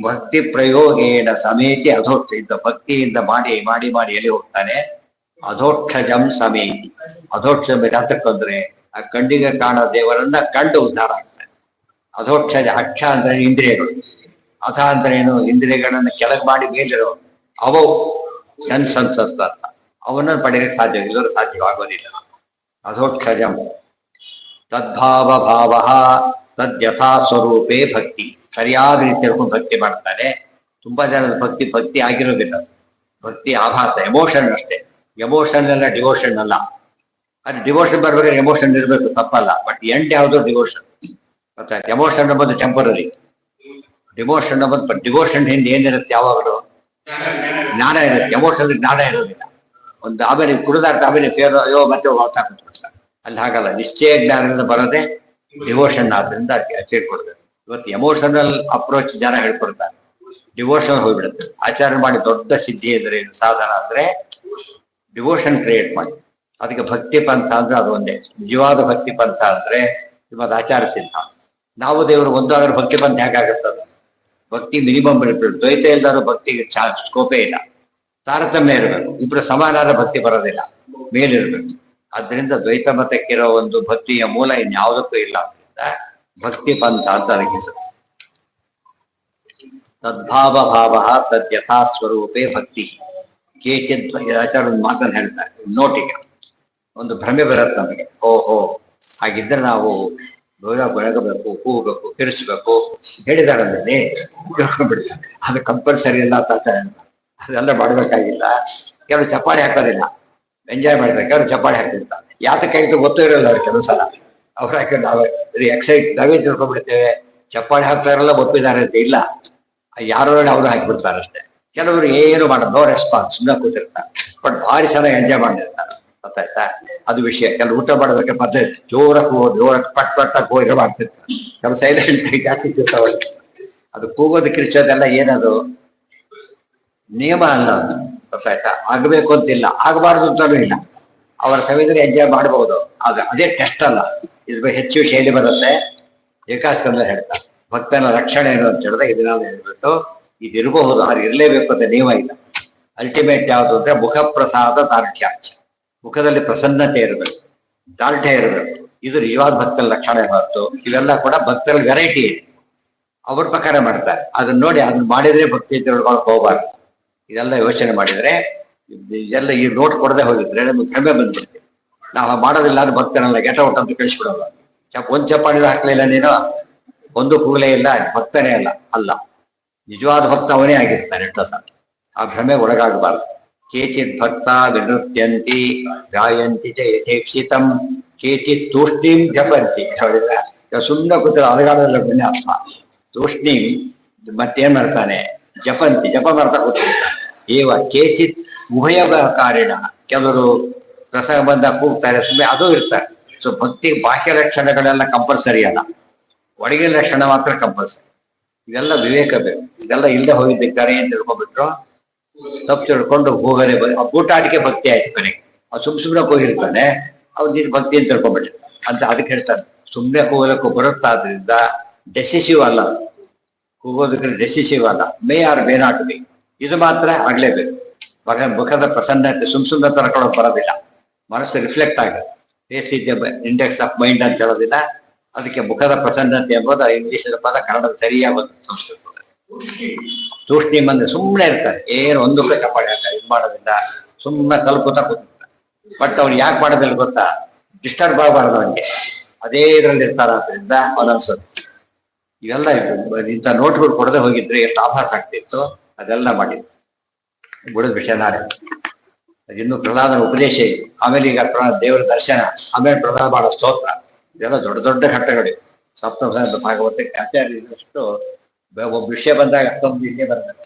ಭಕ್ತಿ ಪ್ರಯೋಗೇನ ಸಮೇತಿ ಅಧೋಕ್ಷ, ಇದ್ದ ಭಕ್ತಿಯಿಂದ ಮಾಡಿ ಮಾಡಿ ಮಾಡಿ ಎಲ್ಲಿ ಹೋಗ್ತಾನೆ? ಅಧೋಕ್ಷಜಂ ಸಮೇತಿ. ಅಧೋಕ್ಷ ಯಾತಕ್ಕಂದ್ರೆ ಆ ಕಣ್ಣಿಗೆ ಕಾಣೋ ದೇವರನ್ನ ಕಂಡು ಉದ್ಧಾರ ಆಗ್ತಾರೆ. ಅಧೋಕ್ಷಜ, ಅಕ್ಷ ಅಂದ್ರೆ ಇಂದ್ರಿಯಗಳು, ಅಥ ಅಂದ್ರೆ ಏನು, ಇಂದ್ರಿಯಗಳನ್ನ ಕೆಳಗೆ ಮಾಡಿ ಮೇಲಿರೋ ಅವು ಸೆನ್ಸ್ ಅಂತ ಅವನ್ನ ಪಡೆಯಲಿಕ್ಕೆ ಸಾಧ್ಯ, ಎಲ್ಲರೂ ಸಾಧ್ಯವಾಗೋದಿಲ್ಲ. ಅಧೋಕ್ಷಜಂ ತದ್ಭಾವ ಭಾವ ತದ್ಯಥಾ ಸ್ವರೂಪೇ ಭಕ್ತಿ. ಸರಿಯಾದ ರೀತಿಯಲ್ಲಿ ಭಕ್ತಿ ಮಾಡ್ತಾರೆ. ತುಂಬಾ ಜನದ ಭಕ್ತಿ ಆಗಿರೋದಿಲ್ಲ. ಭಕ್ತಿ ಆಭಾಸ, ಎಮೋಷನ್ ಅಷ್ಟೇ. ಎಮೋಷನ್ ಅಲ್ಲ, ಡಿವೋಷನ್ ಅಲ್ಲ. ಅದು ಡಿವೋಷನ್ ಬರ್ಬೇಕಾದ್ರೆ ಎಮೋಷನ್ ಇರಬೇಕು, ತಪ್ಪಲ್ಲ. ಬಟ್ ಎಂಡ್ ಯಾವುದು ಡಿವೋಷನ್ ಗೊತ್ತಾಯ್ತು. ಎಮೋಷನ್ ಅನ್ನೋದು ಟೆಂಪರರಿ, ಡಿವೋಷನ್ ಹಿಂದೆ ಏನಿರುತ್ತೆ, ಯಾವಾಗಲೂ ಜ್ಞಾನ ಇರುತ್ತೆ. ಎಮೋಷನ್ ಜ್ಞಾನ ಇರೋದಿಲ್ಲ. ಒಂದು ಆಮೇಲೆ ಕುಡಿದಾಡ್ತಾ ಆಮೇಲೆ ಫೇರ್ ಅಯ್ಯೋ ಮತ್ತೆ ಹೋಗ್ತಾ ಕೂತ್ಬಿಡ್ತಾರೆ. ಅಲ್ಲಿ ಹಾಗಲ್ಲ, ನಿಶ್ಚಯ ಜ್ಞಾನದಿಂದ ಬರೋದೇ ಡಿವೋಷನ್. ಆದ್ರಿಂದ ಕೊಡ್ತಾರೆ. ಇವತ್ತು ಎಮೋಷನಲ್ ಅಪ್ರೋಚ್ ಜನ ಹೇಳ್ಕೊಡ್ತಾರೆ, ಡಿವೋಷನ್ ಹೋಗ್ಬಿಡುತ್ತೆ. ಆಚಾರ ಮಾಡಿ ದೊಡ್ಡ ಸಿದ್ಧಿ ಅಂದ್ರೆ ಸಾಧನ ಅಂದ್ರೆ ಡಿವೋಷನ್ ಕ್ರಿಯೇಟ್ ಮಾಡಿ. ಅದಕ್ಕೆ ಭಕ್ತಿ ಪಂಥ ಅಂದ್ರೆ ಅದು ಒಂದೇ. ನಿಜವಾದ ಭಕ್ತಿ ಪಂಥ ಅಂದ್ರೆ ನಿಮ್ಮದು ಆಚಾರ ಸಿದ್ಧ. ನಾವು ದೇವರು ಒಂದು ಆದ್ರೆ ಭಕ್ತಿ ಪಂಥ ಹೇಗಾಗುತ್ತದೆ? ಭಕ್ತಿ ಮಿನಿಮಮ್ ಇರ್ಬೇಕು. ದ್ವೈತ ಇಲ್ದಾರು ಭಕ್ತಿಗೆ ಸ್ಕೋಪೇ ಇಲ್ಲ. ತಾರತಮ್ಯ ಇರಬೇಕು. ಇಬ್ರು ಸಮಾನಾದ ಭಕ್ತಿ ಬರೋದಿಲ್ಲ, ಮೇಲಿರ್ಬೇಕು. ಆದ್ರಿಂದ ದ್ವೈತ ಮತಕ್ಕಿರೋ ಒಂದು ಭಕ್ತಿಯ ಮೂಲ ಇನ್ಯಾವುದಕ್ಕೂ ಇಲ್ಲ. ಭಕ್ತಿ ಪಂಥ ಅಂತ ಅದಕ್ಕೆ ತದ್ಭಾವ ಭಾವ ತದ್ಯಥಾ ಸ್ವರೂಪೇ ಭಕ್ತಿ. ಕೇಚಿತ್ ಆಚಾರ ಒಂದು ಮಾತನ್ನು ಹೇಳ್ತಾರೆ, ನೋಟಿಗೆ ಒಂದು ಭ್ರಮೆ ಬರುತ್ತೆ ನಮಗೆ. ಓಹೋ, ಹಾಗಿದ್ರೆ ನಾವು ಬೆಳಗಬೇಕು, ಕೂಗಬೇಕು, ತಿರ್ಸ್ಬೇಕು ಹೇಳಿದಾರಲ್ಲಿ ತಿಳ್ಕೊಂಡ್ಬಿಡ್ತಾರೆ. ಅದು ಕಂಪಲ್ಸರಿ ಇಲ್ಲ ಅಂತ ಅದೆಲ್ಲ ಮಾಡ್ಬೇಕಾಗಿಲ್ಲ. ಕೆಲವು ಚಪ್ಪಾಳೆ ಹಾಕೋದಿಲ್ಲ, ಎಂಜಾಯ್ ಮಾಡ್ಬೇಕು. ಕೆಲವು ಚಪ್ಪಾಳೆ ಹಾಕಿರ್ತಾರೆ. ಯಾತಕ್ಕಾಗಿತ್ತು ಗೊತ್ತೂ ಇರಲ್ಲ ಅವ್ರು. ಕೆಲವು ಸಲ ಅವ್ರು ಹಾಕಿ ನಾವೇ ತಿಳ್ಕೊಂಡ್ಬಿಡ್ತೇವೆ. ಚಪ್ಪಾಳೆ ಹಾಕ್ತಾ ಇರಲ್ಲ, ಒಪ್ಪಿದ್ದಾರೆ ಅಂತ ಇಲ್ಲ. ಯಾರೋ ಅವರು ಹಾಕಿಬಿಡ್ತಾರೆ ಅಷ್ಟೇ. ಕೆಲವರು ಏನು ಮಾಡೋದು, ನೋ ರೆಸ್ಪಾನ್ಸ್, ಸುಮ್ಮನೆ ಕೂತಿರ್ತಾರೆ. ಬಟ್ ಭಾರಿ ಸಲ ಎಂಜಾಯ್ ಮಾಡಿರ್ತಾರೆ. ಗೊತ್ತಾಯ್ತಾ? ಅದು ವಿಷಯ. ಕೆಲವು ಊಟ ಮಾಡೋದಕ್ಕೆ ಪದ್ಧತಿ ಜೋರಕ್ಕೆ ಪಟ್ ಹೋಗಿ ಮಾಡ್ತಿರ್ತಾರೆ. ಕೆಲವು ಸೈಲೆಂಟ್ ಹಾಕಿರ್ತಾವೆ. ಅದು ಕೂಗೋದು ಕಿರ್ಚೋದೆಲ್ಲ ಏನದು ನಿಯಮ ಅಲ್ಲ. ಗೊತ್ತಾಯ್ತಾ? ಆಗ್ಬೇಕು ಅಂತಿಲ್ಲ, ಆಗಬಾರ್ದು ಅಂತಾನೂ ಇಲ್ಲ. ಅವರ ಸಮಯದಲ್ಲಿ ಎಂಜಾಯ್ ಮಾಡಬಹುದು. ಅದೇ ಟೆಸ್ಟ್ ಅಲ್ಲ. ಇದ್ರ ಹೆಚ್ಚು ಶೈಲಿ ಬರುತ್ತೆ. ಏಕಾಸ್ಕಂದ ಹೇಳ್ತಾರೆ ಭಕ್ತನ ರಕ್ಷಣೆ ಏನು ಅಂತ ಹೇಳಿದ್ರೆ ಇದನ್ನ ಹೇಳ್ಬಿಟ್ಟು ಇದಿರಬಹುದು, ಅದು ಇರಲೇಬೇಕು ಅಂತ ನಿಯಮ ಇಲ್ಲ. ಅಲ್ಟಿಮೇಟ್ ಯಾವುದು ಅಂದ್ರೆ ಮುಖ ಪ್ರಸಾದ ದಾರ್ಢ್ಯಾಚ. ಮುಖದಲ್ಲಿ ಪ್ರಸನ್ನತೆ ಇರಬೇಕು, ದಾರ್ಢ್ಯ ಇರಬೇಕು. ಇದು ನಿಜವಾದ ಭಕ್ತರ ಲಕ್ಷಣ ಹೊರತು ಇವೆಲ್ಲ ಕೂಡ ಭಕ್ತರಲ್ಲಿ ವೆರೈಟಿ ಇದೆ. ಅವ್ರ ಪ್ರಕಾರ ಮಾಡ್ತಾರೆ. ಅದನ್ನ ನೋಡಿ ಅದನ್ನ ಮಾಡಿದ್ರೆ ಭಕ್ತಿ ತಿಳ್ಕೊಳಕ್ ಹೋಗ್ಬಾರ್ದು. ಇದೆಲ್ಲ ಯೋಚನೆ ಮಾಡಿದ್ರೆ ಇದೆಲ್ಲ ಈ ನೋಟ್ ಕೊಡದೆ ಹೋಗಿದ್ರೆ ನಮ್ಗೆ ಕಡಿಮೆ ಬಂದ್ಬಿಡ್ತೀವಿ. ನಾವು ಮಾಡೋದಿಲ್ಲ ಅದು ಭಕ್ತನಲ್ಲ, ಗೆಟ ಔಟ್ ಅಂತ ಕಳಿಸ್ಬಿಡೋದು. ಒಂದ್ ಚಪ್ಪಾಡಿ ಹಾಕ್ಲಿಲ್ಲ ನೀನು, ಒಂದು ಕೂಗಲೇ ಇಲ್ಲ, ಭಕ್ತನೇ ಅಲ್ಲ. ನಿಜವಾದ ಭಕ್ತ ಅವನೇ ಆಗಿರ್ತಾನೆ. ಆ ಭ್ರಮೆ ಒಳಗಾಗಬಾರ್ದು. ಕೇಚಿತ್ ಭಕ್ತ ವಿನೃತ್ಯಂತಿ ಗಾಯಂತಿ ಚ ಯಥೇಪ್ಸಿತಂ ಕೇಚಿತ್ ತೂಷ್ಣೀಂ ಜಪಂತಿ. ಹೇಳಿದ್ರೆ ಸುಮ್ಮನೆ ಕೂತ ಅಲಗಾಡಲ್ಲ ಪುಣ್ಯಾತ್ಮ. ತೂಷ್ಣೀಂ ಮತ್ತೇನ್ ಮಾಡ್ತಾನೆ, ಜಪಂತಿ, ಜಪ ಮಾಡ್ತಾ ಕೂತಿರ್ತಾನೆ. ಏವ ಕೇಚಿತ್ ಉಭಯ ಕಾರಣ. ಕೆಲವರು ಪ್ರಸಂಗ ಬಂದ ಕೂಗ್ತಾರೆ, ಸುಮ್ಮನೆ ಅದು ಇರ್ತಾರೆ. ಸೊ ಭಕ್ತಿ ಬಾಹ್ಯ ಲಕ್ಷಣಗಳೆಲ್ಲ ಕಂಪಲ್ಸರಿ ಅಲ್ಲ, ಒಳಗಿನ ಲಕ್ಷಣ ಮಾತ್ರ ಕಂಪಲ್ಸರಿ. ಇದೆಲ್ಲ ವಿವೇಕ ಬೇಕು. ಇದೆಲ್ಲ ಇಲ್ಲದೆ ಹೋಗಿದ್ದಾರೆ ಏನ್ ತಿಳ್ಕೊಂಡ್ಬಿಟ್ರು, ತಪ್ಪು ತಿಳ್ಕೊಂಡು ಹೋಗದೆ ಊಟಾಟಿಕೆ ಭಕ್ತಿ ಆಯ್ತು ಕೊನೆಗೆ. ಅವ್ನು ಸುಮ್ಮನೆ ಹೋಗಿರ್ತಾನೆ, ಅವ್ನು ನೀನು ಭಕ್ತಿ ಅಂತ ತಿಳ್ಕೊಂಡ್ಬಿಟ್ಟಿರ್ತಾನೆ ಅಂತ. ಅದಕ್ಕೆ ಹೇಳ್ತಾನೆ ಸುಮ್ಮನೆ ಹೋಗಲಕ್ಕೂ ಬರುತ್ತಾದ್ರಿಂದ ಡೆಸಿಸಿವ್ ಅಲ್ಲ. ಕೂಗೋದಕ್ಕೆ ಡೆಸಿಸಿವ್ ಅಲ್ಲ. May R may not be. ಇದು ಮಾತ್ರ ಆಗ್ಲೇಬೇಕು. ಮುಖದ ಪ್ರಸನ್ನತೆ ಸುಮ್ಮನೆ ತರ್ಕೊಳ್ಳೋಕೆ ಬರೋದಿಲ್ಲ. ಮನಸ್ಸು ರಿಫ್ಲೆಕ್ಟ್ ಆಗುತ್ತೆ. Face is index of mind ಅಂತ ಹೇಳೋದಿಲ್ಲ. ಅದಕ್ಕೆ ಮುಖದ ಪ್ರಸನ್ನತೆ ಎಂಬುದು ಇಂಗ್ಲಿಷ್ ಪದ, ಕನ್ನಡದ ಸರಿಯಾಗಿ ಸಂಸ್ಕೃತ. ತೂಷ್ಣಿ ಮಂದಿ ಸುಮ್ಮನೆ ಇರ್ತಾರೆ, ಏನು ಒಂದಕ್ಕೆ ಚಪ್ಪಾಳೆ ಹಾಕ್ತಾರೆ, ಇದು ಮಾಡೋದಿಲ್ಲ, ಸುಮ್ಮನೆ ಕಲ್ಕೋತಾ ಕೂತಿರ್ತಾರೆ. ಬಟ್ ಅವ್ರು ಯಾಕೆ ಮಾಡೋದಿಲ್ಲ ಗೊತ್ತಾ, ಡಿಸ್ಟರ್ಬ್ ಆಗಬಾರ್ದು ಅವನಿಗೆ. ಅದೇ ಇದ್ರಲ್ಲಿ ಇರ್ತಾರ. ಆದ್ರಿಂದ ಅವನನ್ಸೋದು ಇವೆಲ್ಲ ಇಂಥ ನೋಟ್ಗಳು ಕೊಡದೆ ಹೋಗಿದ್ರೆ ಎಷ್ಟು ಆಭಾಸ ಆಗ್ತಿತ್ತು. ಅದೆಲ್ಲ ಮಾಡಿದ್ರು. ಬಿಡೋದ್ ವಿಷಯ ನಾಳೆ. ಅದಿನ್ನೂ ಪ್ರಹ್ಲಾದನ ಉಪದೇಶ ಇತ್ತು. ಆಮೇಲೆ ಈಗ ದೇವರ ದರ್ಶನ, ಆಮೇಲೆ ಪ್ರಹ್ಲಾದ ಮಾಡೋ ಸ್ತೋತ್ರ, ಇದೆಲ್ಲ ದೊಡ್ಡ ದೊಡ್ಡ ಘಟ್ಟಗಳಿವೆ. ಸಪ್ತಮ ಭಾಗವತಕ್ಕೆ ಆಚಾರ್ಯ ಇದ್ದಷ್ಟು ಒಬ್ಬ ವಿಷಯ ಬಂದಾಗ ಅಷ್ಟೊಂದು ಇಲ್ಲೇ ಬರ್ತದೆ.